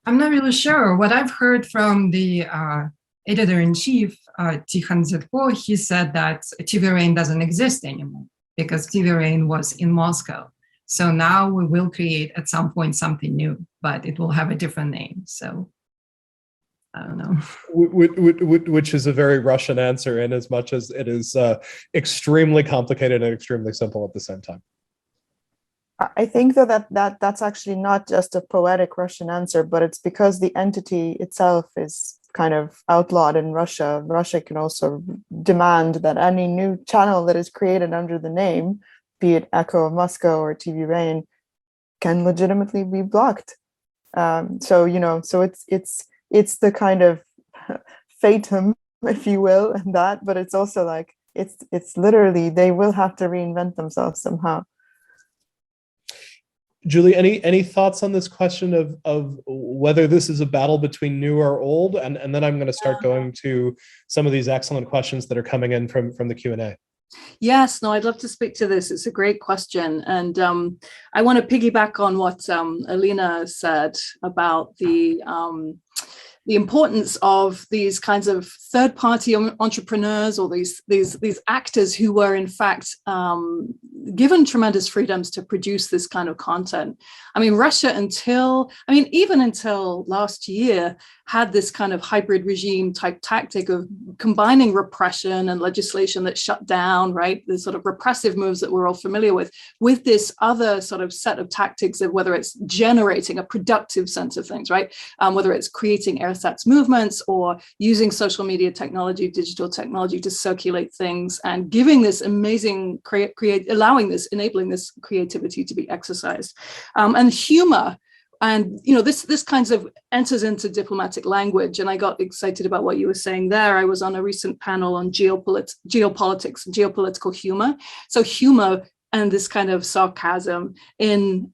I'm not really sure. What I've heard from the editor-in-chief, Tikhon Zitko, he said that TV Rain doesn't exist anymore because TV Rain was in Moscow. So now we will create at some point something new, but it will have a different name. So I don't know. Which is a very Russian answer in as much as it is extremely complicated and extremely simple at the same time. I think though that's actually not just a poetic Russian answer, but it's because the entity itself is kind of outlawed in Russia. Russia can also demand that any new channel that is created under the name, be it Echo of Moscow or TV Rain, can legitimately be blocked. So it's the kind of fatum, if you will, and that, but it's also like it's literally they will have to reinvent themselves somehow. Julie, any thoughts on this question of whether this is a battle between new or old? And then I'm going to start going to some of these excellent questions that are coming in from the Q&A. Yes, no, I'd love to speak to this. It's a great question. And I want to piggyback on what Alina said about the the importance of these kinds of third-party entrepreneurs, or these actors who were in fact given tremendous freedoms to produce this kind of content. I mean, Russia even until last year had this kind of hybrid regime type tactic of combining repression and legislation that shut down, right? The sort of repressive moves that we're all familiar with this other sort of set of tactics of whether it's generating a productive sense of things, right? Whether it's creating ersatz movements or using social media technology, digital technology to circulate things and giving this amazing, enabling this creativity to be exercised. And humor. And this kinds of enters into diplomatic language. And I got excited about what you were saying there. I was on a recent panel on geopolitics and geopolitical humor. So humor and this kind of sarcasm in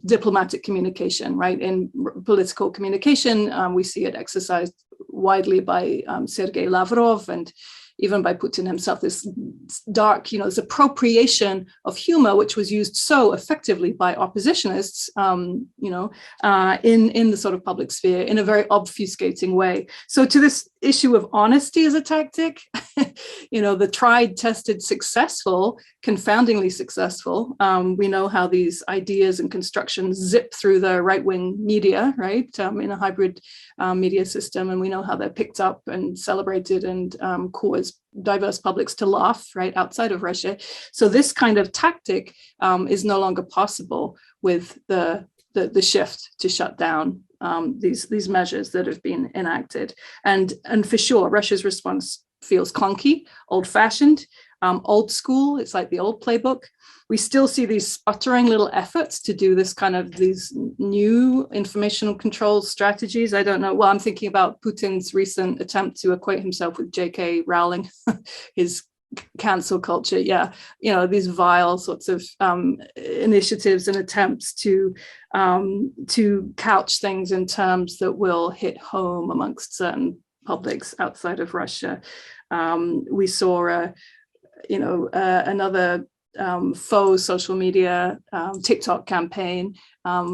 diplomatic communication, right? In political communication, we see it exercised widely by Sergei Lavrov and even by Putin himself, this dark, this appropriation of humor, which was used so effectively by oppositionists, in the sort of public sphere in a very obfuscating way. So to this issue of honesty as a tactic, the tried, tested, successful, confoundingly successful. We know how these ideas and constructions zip through the right-wing media, right, in a hybrid media system, and we know how they're picked up and celebrated and cause diverse publics to laugh, right, outside of Russia. So this kind of tactic is no longer possible with the shift to shut down these measures that have been enacted. And for sure, Russia's response feels clunky, old-fashioned, old school. It's like the old playbook. We still see these sputtering little efforts to do this kind of these new informational control strategies. I don't know. Well, I'm thinking about Putin's recent attempt to equate himself with J.K. Rowling, his cancel culture. Yeah, these vile sorts of initiatives and attempts to couch things in terms that will hit home amongst certain publics outside of Russia. We saw another faux social media TikTok campaign,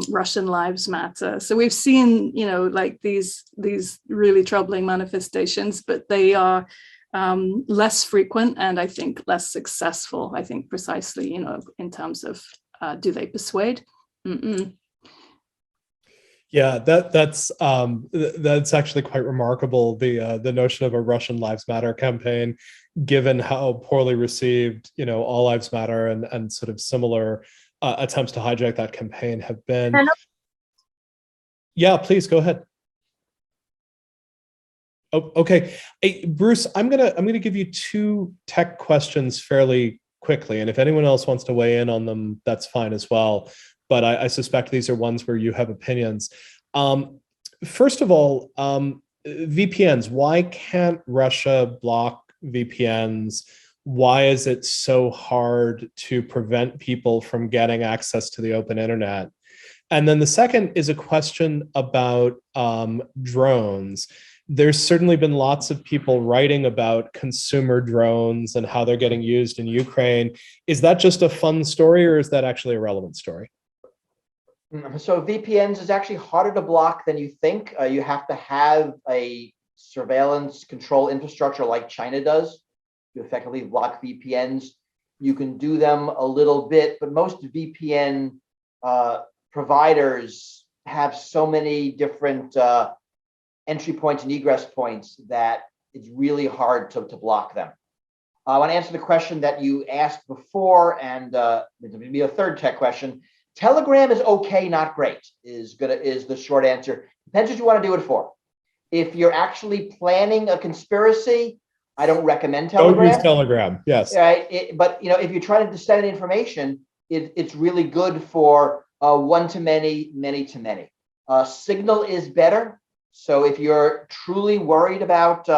Russian Lives Matter. So we've seen, like these really troubling manifestations, but they are less frequent and I think less successful. I think precisely, in terms of do they persuade? Mm-mm. Yeah, that's actually quite remarkable. The notion of a Russian Lives Matter campaign, given how poorly received, All Lives Matter and sort of similar attempts to hijack that campaign have been. Yeah, please go ahead. Oh, okay. Hey, Bruce, I'm gonna give you two tech questions fairly quickly, and if anyone else wants to weigh in on them, that's fine as well. But I suspect these are ones where you have opinions. First of all, VPNs. Why can't Russia block VPNs? Why is it so hard to prevent people from getting access to the open internet? And then the second is a question about drones. There's certainly been lots of people writing about consumer drones and how they're getting used in Ukraine. Is that just a fun story, or is that actually a relevant story? So VPNs is actually harder to block than you think. You have to have a surveillance control infrastructure like China does to effectively block VPNs. You can do them a little bit, but most VPN providers have so many different entry points and egress points that it's really hard to block them. I want to answer the question that you asked before, and there's going to be a third tech question. Telegram is okay, not great, is the short answer. Depends what you want to do it for. If you're actually planning a conspiracy, I don't recommend Telegram. Don't use Telegram, yes. Right, but if you're trying to disseminate information, it's really good for one to many, many to many. Signal is better. So if you're truly worried about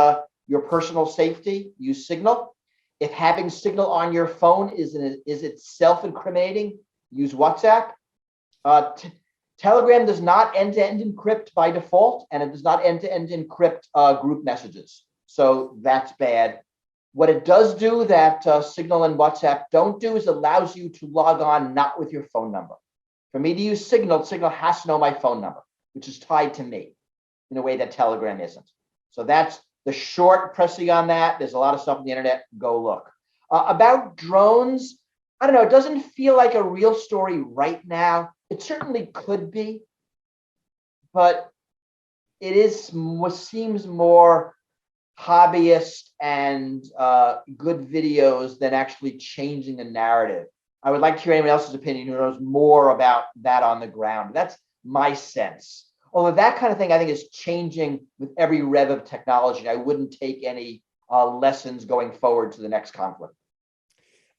your personal safety, use Signal. If having Signal on your phone is it self-incriminating, use WhatsApp. Telegram does not end-to-end encrypt by default, and it does not end-to-end encrypt group messages. So that's bad. What it does do that Signal and WhatsApp don't do is allows you to log on not with your phone number. For me to use Signal, Signal has to know my phone number, which is tied to me. in a way that Telegram isn't. So that's the short pressing on that. There's a lot of stuff on the internet. Go look. About drones, I don't know. It doesn't feel like a real story right now. It certainly could be, but it is what seems more hobbyist and good videos than actually changing the narrative. I would like to hear anyone else's opinion who knows more about that on the ground. That's my sense. Although that kind of thing, I think, is changing with every rev of technology. I wouldn't take any lessons going forward to the next conflict.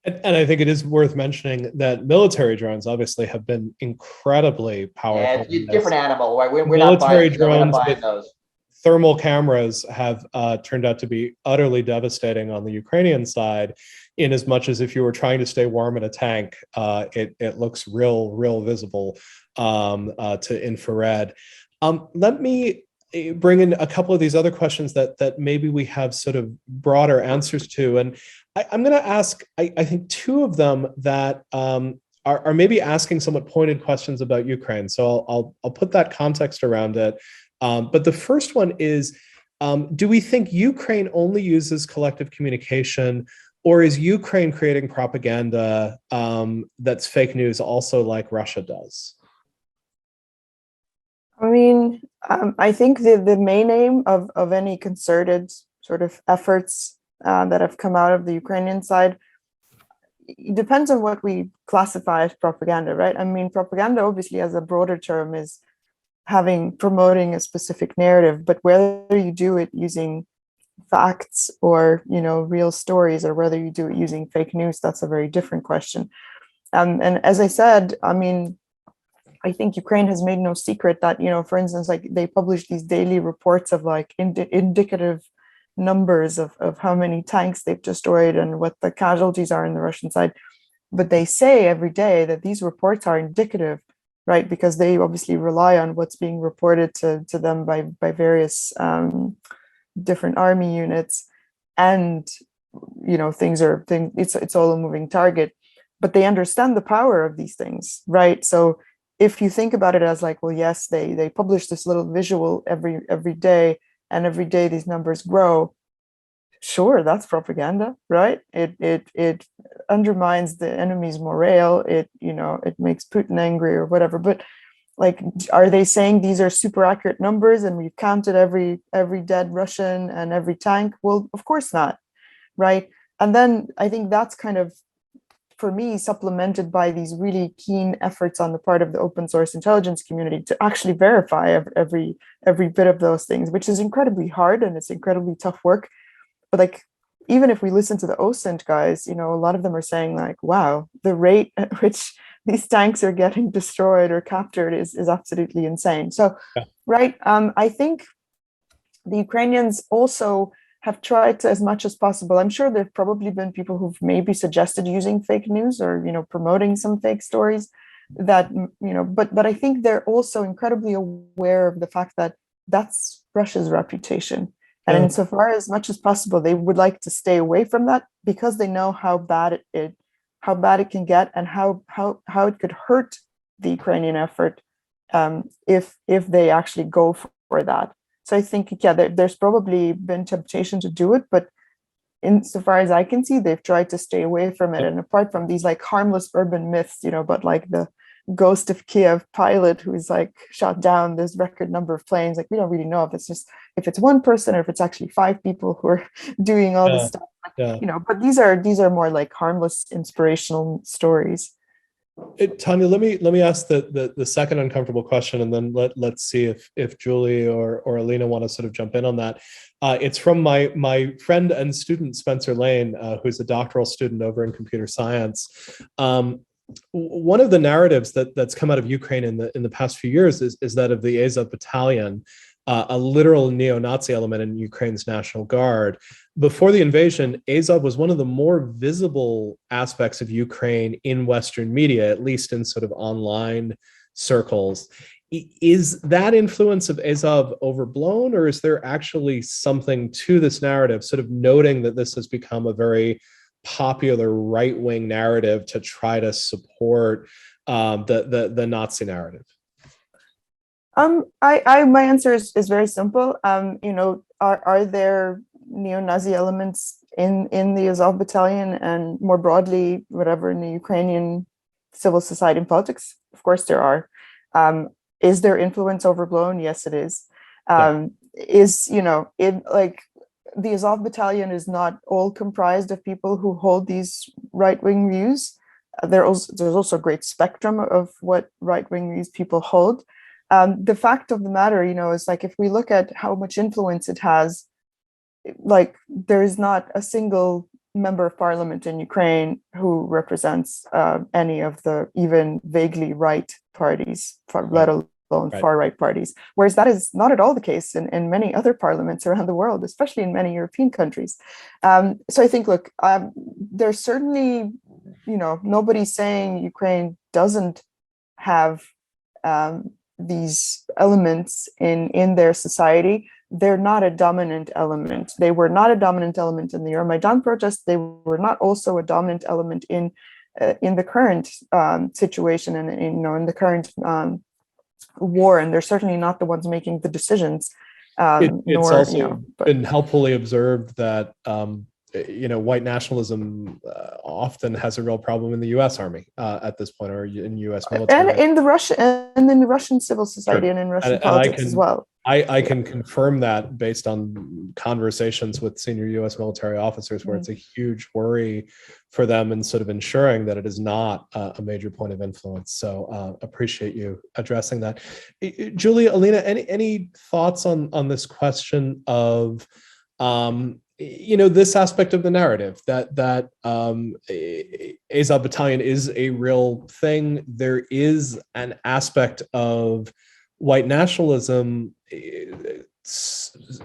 And I think it is worth mentioning that military drones obviously have been incredibly powerful. Yeah, it's a different animal. Right? We're Military not drones buying with those. Thermal cameras have turned out to be utterly devastating on the Ukrainian side, in as much as if you were trying to stay warm in a tank, it looks real visible to infrared. Let me bring in a couple of these other questions that maybe we have sort of broader answers to. And I'm going to ask, I think, two of them that are maybe asking somewhat pointed questions about Ukraine. So I'll put that context around it. But the first one is, do we think Ukraine only uses collective communication, or is Ukraine creating propaganda that's fake news also like Russia does? I mean, I think the main aim of any concerted sort of efforts that have come out of the Ukrainian side, it depends on what we classify as propaganda, right? I mean, propaganda obviously as a broader term is promoting a specific narrative, but whether you do it using facts or, real stories, or whether you do it using fake news, that's a very different question. And as I said, I mean, I think Ukraine has made no secret that, for instance, like they publish these daily reports of like indicative numbers of how many tanks they've destroyed and what the casualties are in the Russian side. But they say every day that these reports are indicative, right? Because they obviously rely on what's being reported to them by various different army units, and it's all a moving target. But they understand the power of these things, right? So if you think about it as like, well, yes, they publish this little visual every day, and every day these numbers grow. Sure, that's propaganda, right? It undermines the enemy's morale. It makes Putin angry or whatever. But like, are they saying these are super accurate numbers and we've counted every dead Russian and every tank? Well, of course not, right? And then I think that's kind of, for me, supplemented by these really keen efforts on the part of the open source intelligence community to actually verify every bit of those things, which is incredibly hard and it's incredibly tough work. But like, even if we listen to the OSINT guys, a lot of them are saying like, wow, the rate at which these tanks are getting destroyed or captured is absolutely insane. So, yeah. Right, I think the Ukrainians also have tried to, as much as possible. I'm sure there've probably been people who've maybe suggested using fake news or, promoting some fake stories that, but I think they're also incredibly aware of the fact that that's Russia's reputation. And insofar as much as possible, they would like to stay away from that, because they know how bad it can get, and how it could hurt the Ukrainian effort if they actually go for that. So I think, yeah, there's probably been temptation to do it, but insofar as I can see, they've tried to stay away from it. And apart from these like harmless urban myths, but like the ghost of Kiev pilot who's like shot down this record number of planes, like we don't really know if it's one person or if it's actually 5 people who are doing all this stuff. But these are more like harmless, inspirational stories. Tanya, let me ask the second uncomfortable question, and then let's see if Julie or Alina want to sort of jump in on that. It's from my friend and student Spencer Lane, who's a doctoral student over in computer science. One of the narratives that's come out of Ukraine in the past few years is that of the Azov battalion, a literal neo-Nazi element in Ukraine's National Guard. Before the invasion, Azov was one of the more visible aspects of Ukraine in Western media, at least in sort of online circles. Is that influence of Azov overblown, or is there actually something to this narrative, sort of noting that this has become a very popular right-wing narrative to try to support the Nazi narrative? My answer is very simple. Are there neo-Nazi elements in the Azov battalion and more broadly, whatever, in the Ukrainian civil society and politics? Of course there are. Is their influence overblown? Yes, it is. The Azov battalion is not all comprised of people who hold these right-wing views. There's also a great spectrum of what right-wing views people hold. The fact of the matter, is like, if we look at how much influence it has, like, there is not a single member of parliament in Ukraine who represents any of the even vaguely right parties, let alone far-right parties. Whereas that is not at all the case in many other parliaments around the world, especially in many European countries. So I think, look, there's certainly, nobody's saying Ukraine doesn't have these elements in their society. They're not a dominant element. They were not a dominant element in the Euromaidan protest. They were not also a dominant element in the current situation and in the current war. And they're certainly not the ones making the decisions. It's also been helpfully observed that white nationalism often has a real problem in the U.S. Army at this point, or in U.S. military, and in the Russian civil society, and in Russian politics as well. I can confirm that based on conversations with senior U.S. military officers, where it's a huge worry for them in sort of ensuring that it is not a major point of influence. So appreciate you addressing that. Julia, Alina, any thoughts on this question of this aspect of the narrative that Azov Battalion is a real thing? There is an aspect of white nationalism,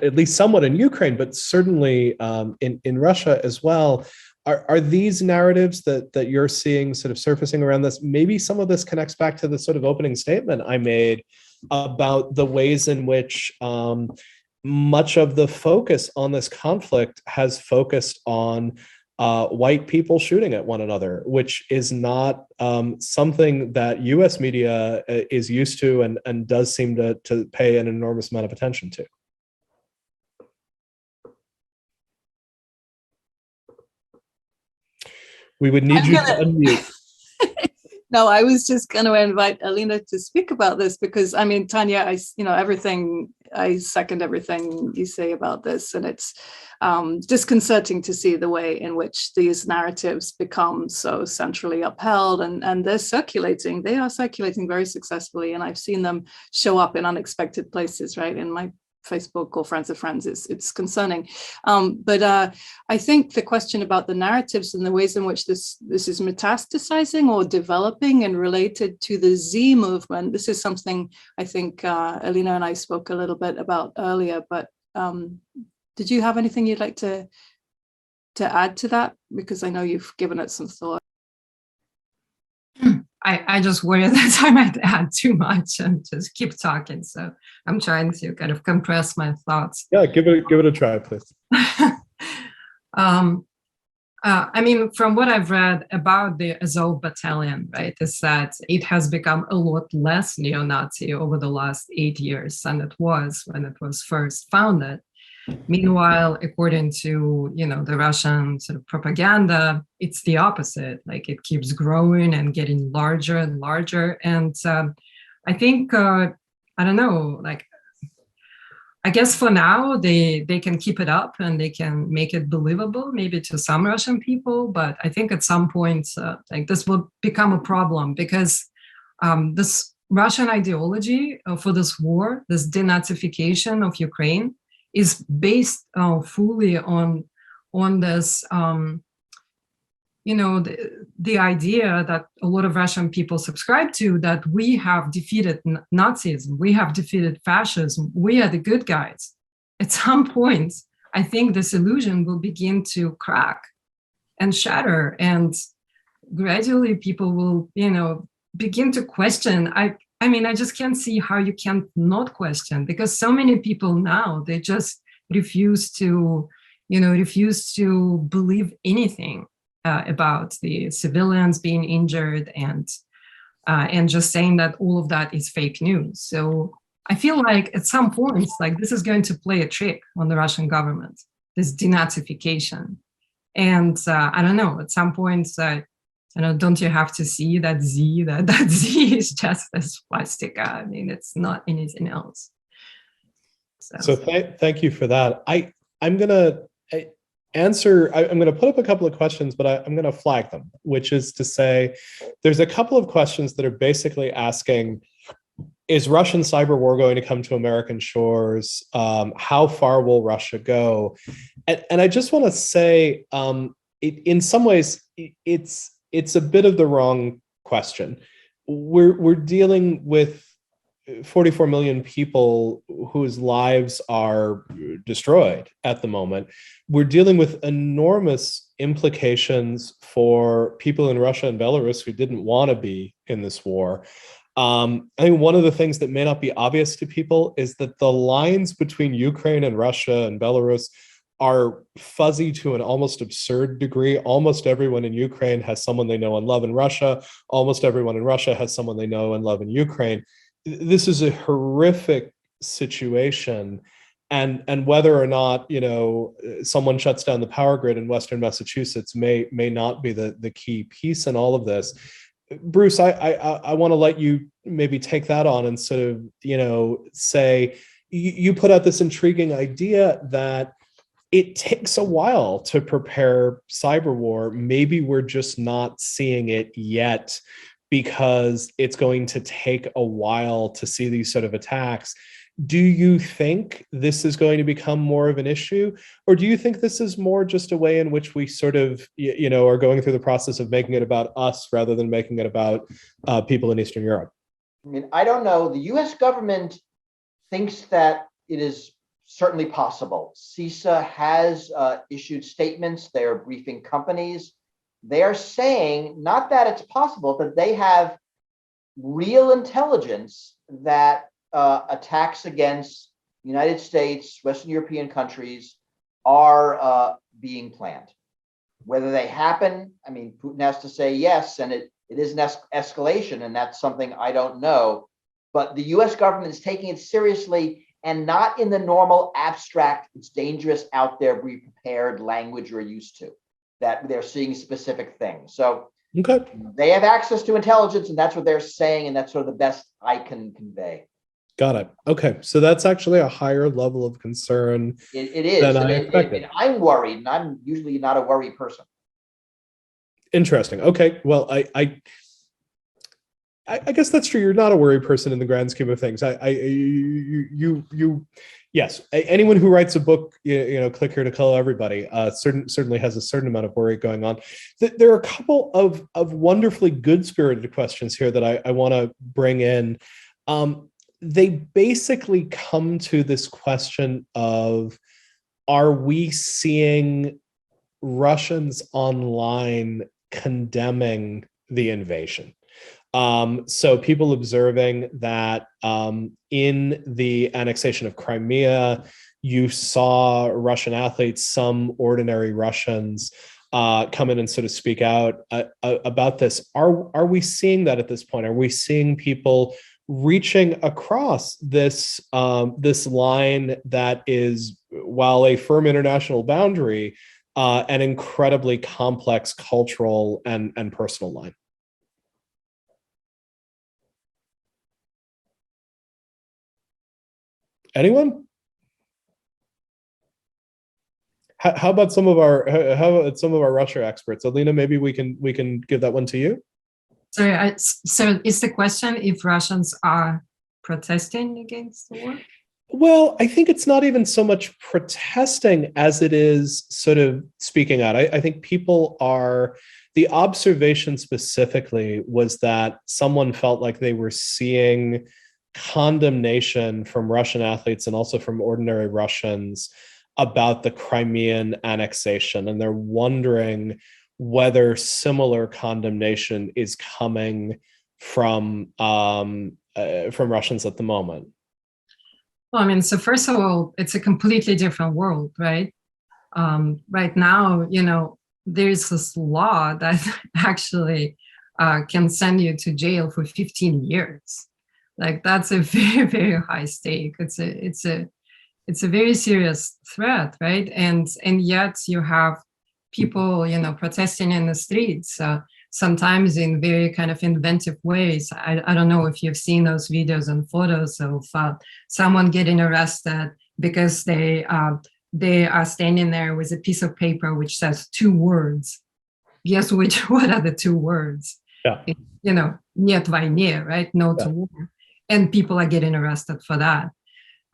at least somewhat in Ukraine, but certainly in Russia as well. Are these narratives that you're seeing sort of surfacing around this? Maybe some of this connects back to the sort of opening statement I made about the ways in which much of the focus on this conflict has focused on white people shooting at one another, which is not something that U.S. media is used to and does seem to pay an enormous amount of attention to. We would need you to unmute. No, I was just going to invite Alina to speak about this because, I mean, Tanya, I second everything you say about this, and it's disconcerting to see the way in which these narratives become so centrally upheld, and they are circulating very successfully, and I've seen them show up in unexpected places, right, in my Facebook or friends of friends. It's concerning, but I think the question about the narratives and the ways in which this is metastasizing or developing and related to the Z movement, this is something I think Alina and I spoke a little bit about earlier, but did you have anything you'd like to add to that? Because I know you've given it some thought. I just worry that I might add too much and just keep talking. So I'm trying to kind of compress my thoughts. Yeah, give it a try, please. I mean, from what I've read about the Azov battalion, right, is that it has become a lot less neo-Nazi over the last 8 years than it was when it was first founded. Meanwhile, according to the Russian sort of propaganda, it's the opposite. Like, it keeps growing and getting larger and larger. And I think I don't know. Like, I guess for now they can keep it up and they can make it believable, maybe to some Russian people. But I think at some point, like, this will become a problem because this Russian ideology for this war, this denazification of Ukraine, is based fully on this, the idea that a lot of Russian people subscribe to, that we have defeated Nazism, we have defeated fascism, we are the good guys. At some point, I think this illusion will begin to crack and shatter, and gradually people will, begin to question. I mean, I just can't see how you can't not question, because so many people now, they just refuse to believe anything about the civilians being injured and just saying that all of that is fake news. So I feel like at some points, like this is going to play a trick on the Russian government, this denazification. And I don't know, at some point, don't you have to see that that Z is just a swastika? I mean, it's not anything else. So thank you for that. I'm going to answer, I'm going to put up a couple of questions, but I'm going to flag them, which is to say, there's a couple of questions that are basically asking, is Russian cyber war going to come to American shores? How far will Russia go? And I just want to say, in some ways, it's a bit of the wrong question. We're dealing with 44 million people whose lives are destroyed at the moment. We're dealing with enormous implications for people in Russia and Belarus who didn't want to be in this war. I think one of the things that may not be obvious to people is that the lines between Ukraine and Russia and Belarus are fuzzy to an almost absurd degree. Almost everyone in Ukraine has someone they know and love in Russia. Almost everyone in Russia has someone they know and love in Ukraine. This is a horrific situation. And whether or not, someone shuts down the power grid in Western Massachusetts may not be the key piece in all of this. Bruce, I want to let you maybe take that on and sort of, say, you put out this intriguing idea that it takes a while to prepare cyber war. Maybe we're just not seeing it yet because it's going to take a while to see these sort of attacks. Do you think this is going to become more of an issue? Or do you think this is more just a way in which we sort of, are going through the process of making it about us rather than making it about people in Eastern Europe? I mean, I don't know. The US government thinks that it is certainly possible. CISA has issued statements. They are briefing companies. They are saying not that it's possible, but they have real intelligence that attacks against United States, Western European countries are being planned. Whether they happen, I mean, Putin has to say yes, and it is an escalation, and that's something I don't know. But the US government is taking it seriously, and not in the normal abstract, it's dangerous out there, be prepared language you're used to, that they're seeing specific things. So okay, they have access to intelligence, and that's what they're saying, and that's sort of the best I can convey. Got it. Okay, so that's actually a higher level of concern. It is. Than I expected. And I'm worried, and I'm usually not a worried person. Interesting. Okay, well, I guess that's true. You're not a worried person in the grand scheme of things. Yes. Anyone who writes a book, Click Here to Kill Everybody, certainly has a certain amount of worry going on. There are a couple of wonderfully good-spirited questions here that I want to bring in. They basically come to this question of, are we seeing Russians online condemning the invasion? So people observing that in the annexation of Crimea, you saw Russian athletes, some ordinary Russians, come in and sort of speak out about this. Are we seeing that at this point? Are we seeing people reaching across this this line that is, while a firm international boundary, an incredibly complex cultural and personal line? Anyone? How about some of our Russia experts? Alina, maybe we can give that one to you. Sorry, so is the question if Russians are protesting against the war? Well, I think it's not even so much protesting as it is sort of speaking out. I think people are, the observation specifically was that someone felt like they were seeing condemnation from Russian athletes and also from ordinary Russians about the Crimean annexation. And they're wondering whether similar condemnation is coming from Russians at the moment. Well, I mean, so first of all, it's a completely different world, right? Right now, there's this law that actually can send you to jail for 15 years Like that's a very, very high stake. It's a very serious threat, right? And yet you have people, protesting in the streets, sometimes in very kind of inventive ways. I don't know if you've seen those videos and photos of someone getting arrested because they are standing there with a piece of paper which says 2 words. Guess what are the 2 words? Yeah. Нет войне, right? No to war. And people are getting arrested for that.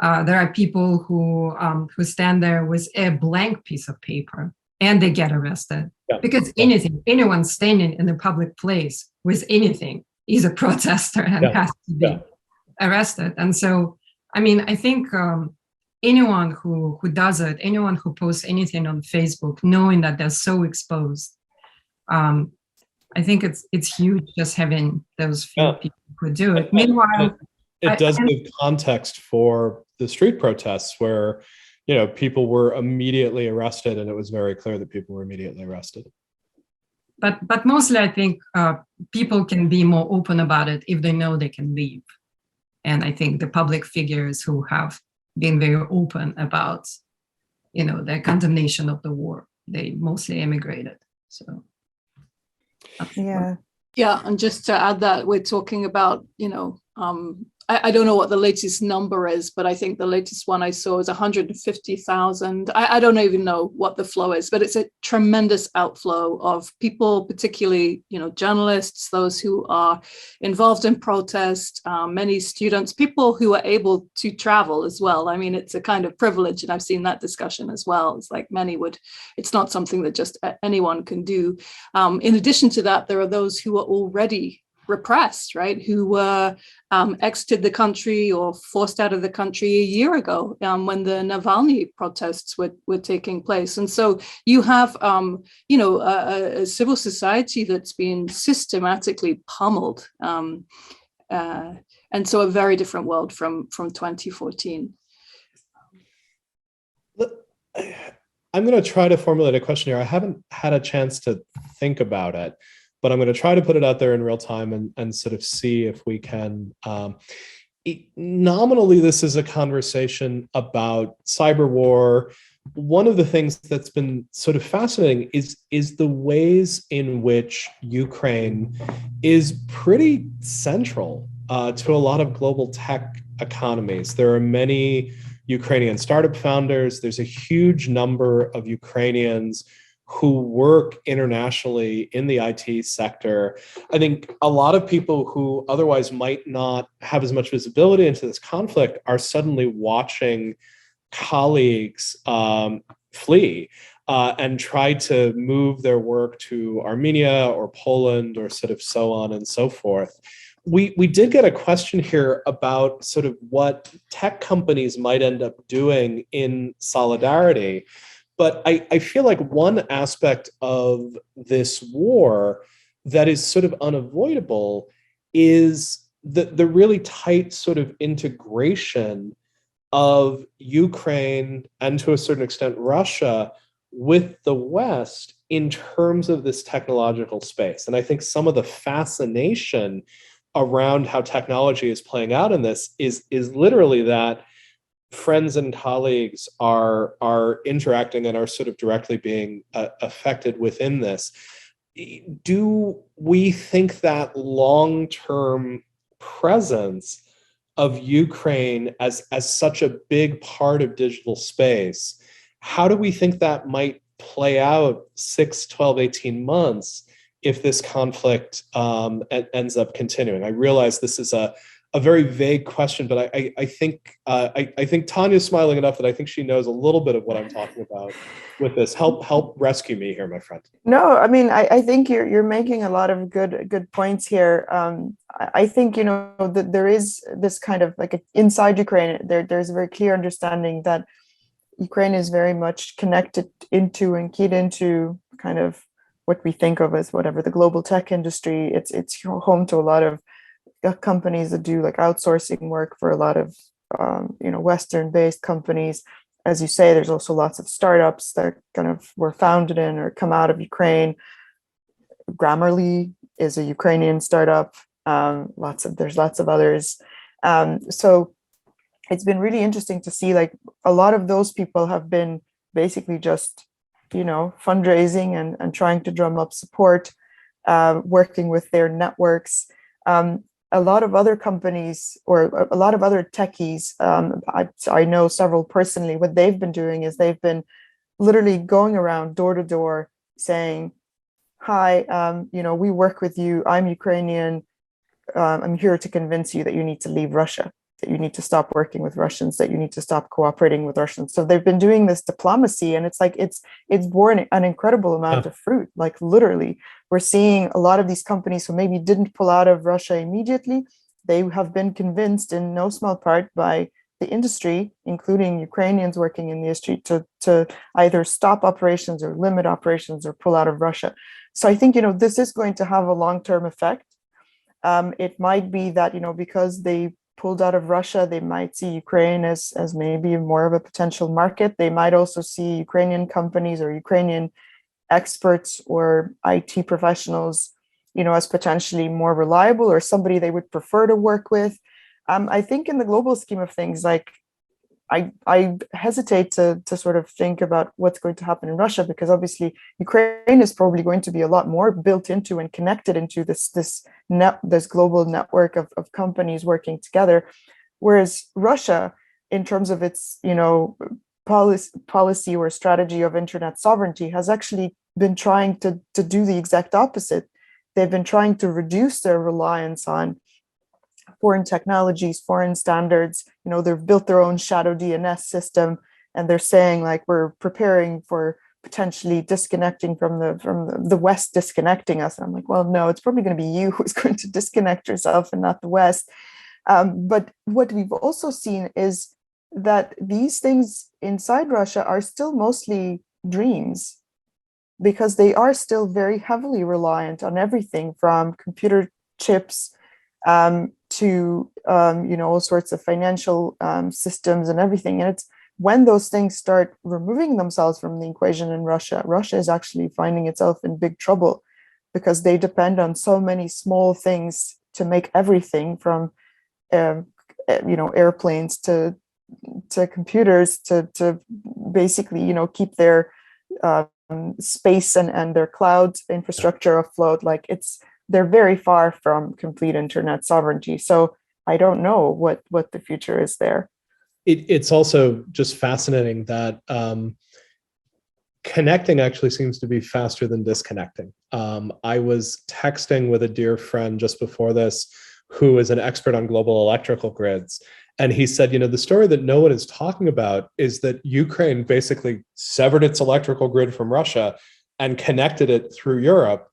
There are people who stand there with a blank piece of paper and they get arrested because anyone standing in a public place with anything is a protester and has to be arrested. And so, I think anyone who does it, anyone who posts anything on Facebook, knowing that they're so exposed, I think it's huge just having those few people who do it. Meanwhile, it does give context for the street protests where, people were immediately arrested, and it was very clear that people were immediately arrested. But mostly, I think people can be more open about it if they know they can leave. And I think the public figures who have been very open about, their condemnation of the war, they mostly emigrated. So. Yeah. Yeah, and just to add that, we're talking about, I don't know what the latest number is, but I think the latest one I saw is 150,000. I don't even know what the flow is, but it's a tremendous outflow of people, particularly, journalists, those who are involved in protest, many students, people who are able to travel as well. It's a kind of privilege, and I've seen that discussion as well. It's like it's not something that just anyone can do. In addition to that, there are those who are already repressed, right, who were exited the country or forced out of the country a year ago when the Navalny protests were taking place. And so you have, a civil society that's been systematically pummeled. And so a very different world from 2014. I'm going to try to formulate a question here. I haven't had a chance to think about it, but I'm going to try to put it out there in real time and sort of see if we can. Nominally, this is a conversation about cyber war. One of the things that's been sort of fascinating is the ways in which Ukraine is pretty central to a lot of global tech economies. There are many Ukrainian startup founders. There's a huge number of Ukrainians who work internationally in the IT sector. I think a lot of people who otherwise might not have as much visibility into this conflict are suddenly watching colleagues flee and try to move their work to Armenia or Poland or sort of so on and so forth. We did get a question here about sort of what tech companies might end up doing in solidarity. But I feel like one aspect of this war that is sort of unavoidable is the really tight sort of integration of Ukraine and to a certain extent Russia with the West in terms of this technological space. And I think some of the fascination around how technology is playing out in this is literally that friends and colleagues are interacting and are sort of directly being affected within this. Do we think that long-term presence of Ukraine as such a big part of digital space, how do we think that might play out 6, 12, 18 months if this conflict ends up continuing? I realize this is a very vague question, but I think Tanya's smiling enough that I think she knows a little bit of what I'm talking about with this. Help rescue me here, my friend. No, I think you're making a lot of good points here. I think that there is this kind of like inside Ukraine. There's a very clear understanding that Ukraine is very much connected into and keyed into kind of what we think of as whatever the global tech industry. It's home to a lot of companies that do like outsourcing work for a lot of Western-based companies. As you say, there's also lots of startups that kind of were founded in or come out of Ukraine. Grammarly is a Ukrainian startup. There's lots of others. So it's been really interesting to see, like, a lot of those people have been basically just, fundraising and trying to drum up support, working with their networks. A lot of other companies, or a lot of other techies, I know several personally, what they've been doing is they've been literally going around door to door saying, hi, we work with you. I'm Ukrainian. I'm here to convince you that you need to leave Russia, that you need to stop working with Russians, that you need to stop cooperating with Russians. So they've been doing this diplomacy, and it's like it's borne an incredible amount of fruit. Like, literally, we're seeing a lot of these companies who maybe didn't pull out of Russia immediately. They have been convinced in no small part by the industry, including Ukrainians working in the industry, to either stop operations or limit operations or pull out of Russia. So I think, this is going to have a long-term effect. It might be that, because they pulled out of Russia, they might see Ukraine as maybe more of a potential market. They might also see Ukrainian companies or Ukrainian experts or IT professionals, as potentially more reliable or somebody they would prefer to work with. I think in the global scheme of things, like, I hesitate to sort of think about what's going to happen in Russia, because obviously Ukraine is probably going to be a lot more built into and connected into this global network of companies working together, whereas Russia, in terms of its policy or strategy of internet sovereignty, has actually been trying to do the exact opposite. They've been trying to reduce their reliance on foreign technologies, foreign standards. They've built their own shadow DNS system, and they're saying, like, we're preparing for potentially disconnecting from the West, disconnecting us. And I'm like, well, no, it's probably going to be you who's going to disconnect yourself and not the West. But what we've also seen is that these things inside Russia are still mostly dreams, because they are still very heavily reliant on everything from computer chips to all sorts of financial systems and everything. And it's when those things start removing themselves from the equation in Russia, Russia is actually finding itself in big trouble, because they depend on so many small things to make everything from airplanes to computers to basically keep their space and their cloud infrastructure afloat. Like, they're very far from complete internet sovereignty. So I don't know what the future is there. It's also just fascinating that connecting actually seems to be faster than disconnecting. I was texting with a dear friend just before this, who is an expert on global electrical grids. And he said, the story that no one is talking about is that Ukraine basically severed its electrical grid from Russia and connected it through Europe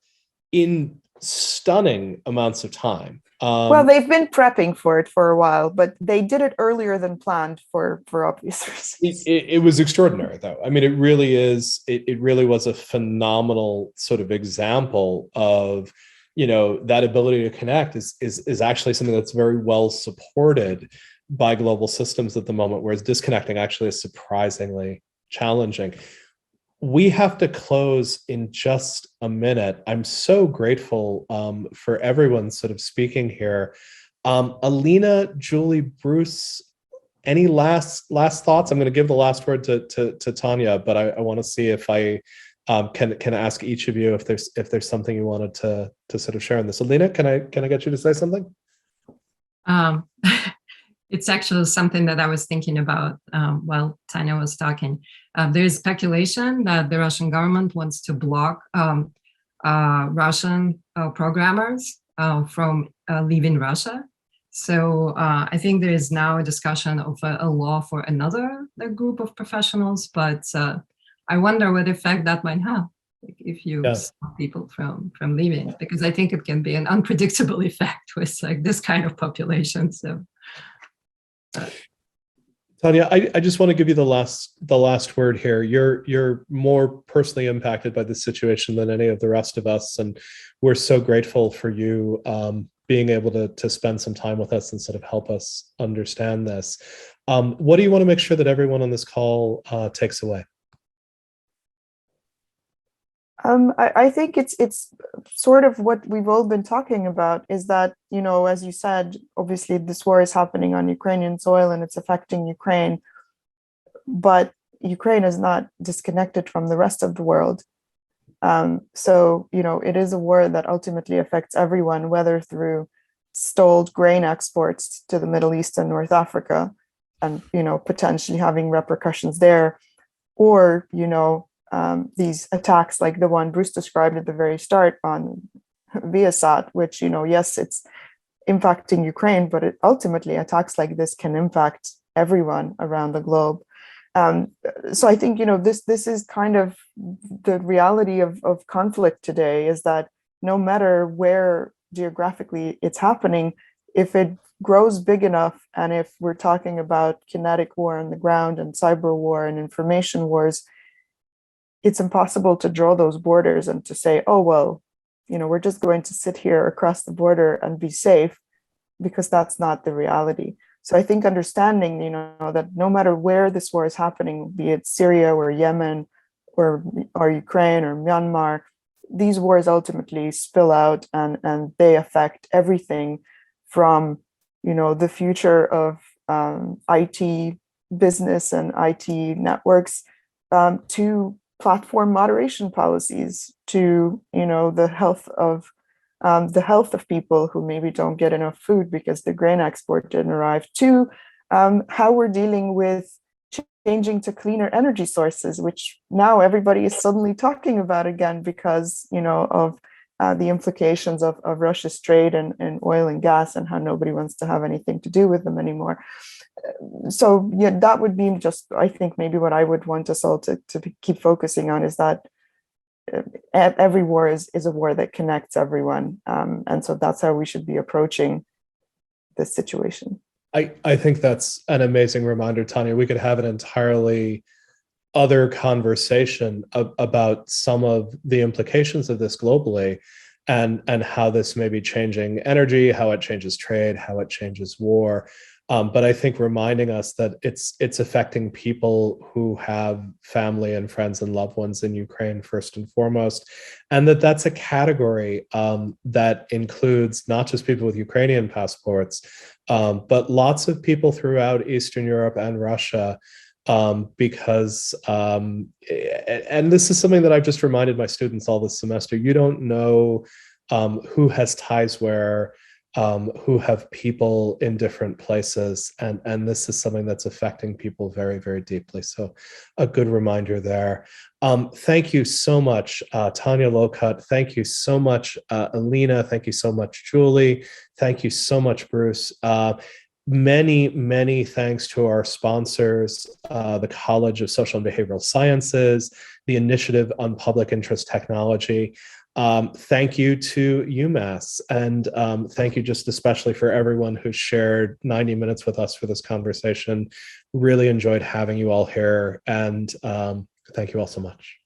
in stunning amounts of time. Well, they've been prepping for it for a while, but they did it earlier than planned for obvious reasons. It was extraordinary, though. I mean, it really is. It really was a phenomenal sort of example of, that ability to connect is actually something that's very well supported by global systems at the moment, whereas disconnecting actually is surprisingly challenging. We have to close in just a minute. I'm so grateful for everyone sort of speaking here. Alina, Julie, Bruce, any last thoughts? I'm going to give the last word to Tanya, but I want to see if I can ask each of you if there's something you wanted to sort of share on this. Alina, can I get you to say something? It's actually something that I was thinking about while Tanya was talking. There's speculation that the Russian government wants to block Russian programmers from leaving Russia. So I think there is now a discussion of a law for another group of professionals, but I wonder what effect that might have if you stop people from leaving, because I think it can be an unpredictable effect with like this kind of population. So. Tanya, I just want to give you the last word here. You're more personally impacted by this situation than any of the rest of us, and we're so grateful for you being able to spend some time with us and sort of help us understand this. What do you want to make sure that everyone on this call takes away? I think it's sort of what we've all been talking about, is that, as you said, obviously this war is happening on Ukrainian soil and it's affecting Ukraine, but Ukraine is not disconnected from the rest of the world. So, it is a war that ultimately affects everyone, whether through stalled grain exports to the Middle East and North Africa, and, potentially having repercussions there, or, these attacks like the one Bruce described at the very start on Viasat, which, yes, it's impacting Ukraine, but ultimately attacks like this can impact everyone around the globe. So I think, this is kind of the reality of conflict today, is that no matter where geographically it's happening, if it grows big enough, and if we're talking about kinetic war on the ground and cyber war and information wars, it's impossible to draw those borders and to say, oh, well, we're just going to sit here across the border and be safe, because that's not the reality. So I think understanding, that no matter where this war is happening, be it Syria or Yemen or Ukraine or Myanmar, these wars ultimately spill out, and they affect everything from, the future of IT business and IT networks, to platform moderation policies, to, the health of people who maybe don't get enough food because the grain export didn't arrive, to how we're dealing with changing to cleaner energy sources, which now everybody is suddenly talking about again because, of the implications of Russia's trade in oil and gas, and how nobody wants to have anything to do with them anymore. So yeah, that would be just, I think, maybe what I would want us all to keep focusing on, is that every war is a war that connects everyone. And so that's how we should be approaching this situation. I think that's an amazing reminder, Tanya. We could have an entirely other conversation about some of the implications of this globally, and how this may be changing energy, how it changes trade, how it changes war. But I think reminding us that it's affecting people who have family and friends and loved ones in Ukraine first and foremost, and that's a category that includes not just people with Ukrainian passports, but lots of people throughout Eastern Europe and Russia, because, and this is something that I've just reminded my students all this semester, you don't know who has ties where, who have people in different places, and this is something that's affecting people very, very deeply. So a good reminder there. Thank you so much, Tanya, Lokot. Thank you so much, Alina. Thank you so much, Julie. Thank you so much, Bruce. Many, many thanks to our sponsors, the College of Social and Behavioral Sciences, the Initiative on Public Interest Technology. Thank you to UMass, and thank you just especially for everyone who shared 90 minutes with us for this conversation. Really enjoyed having you all here, and thank you all so much.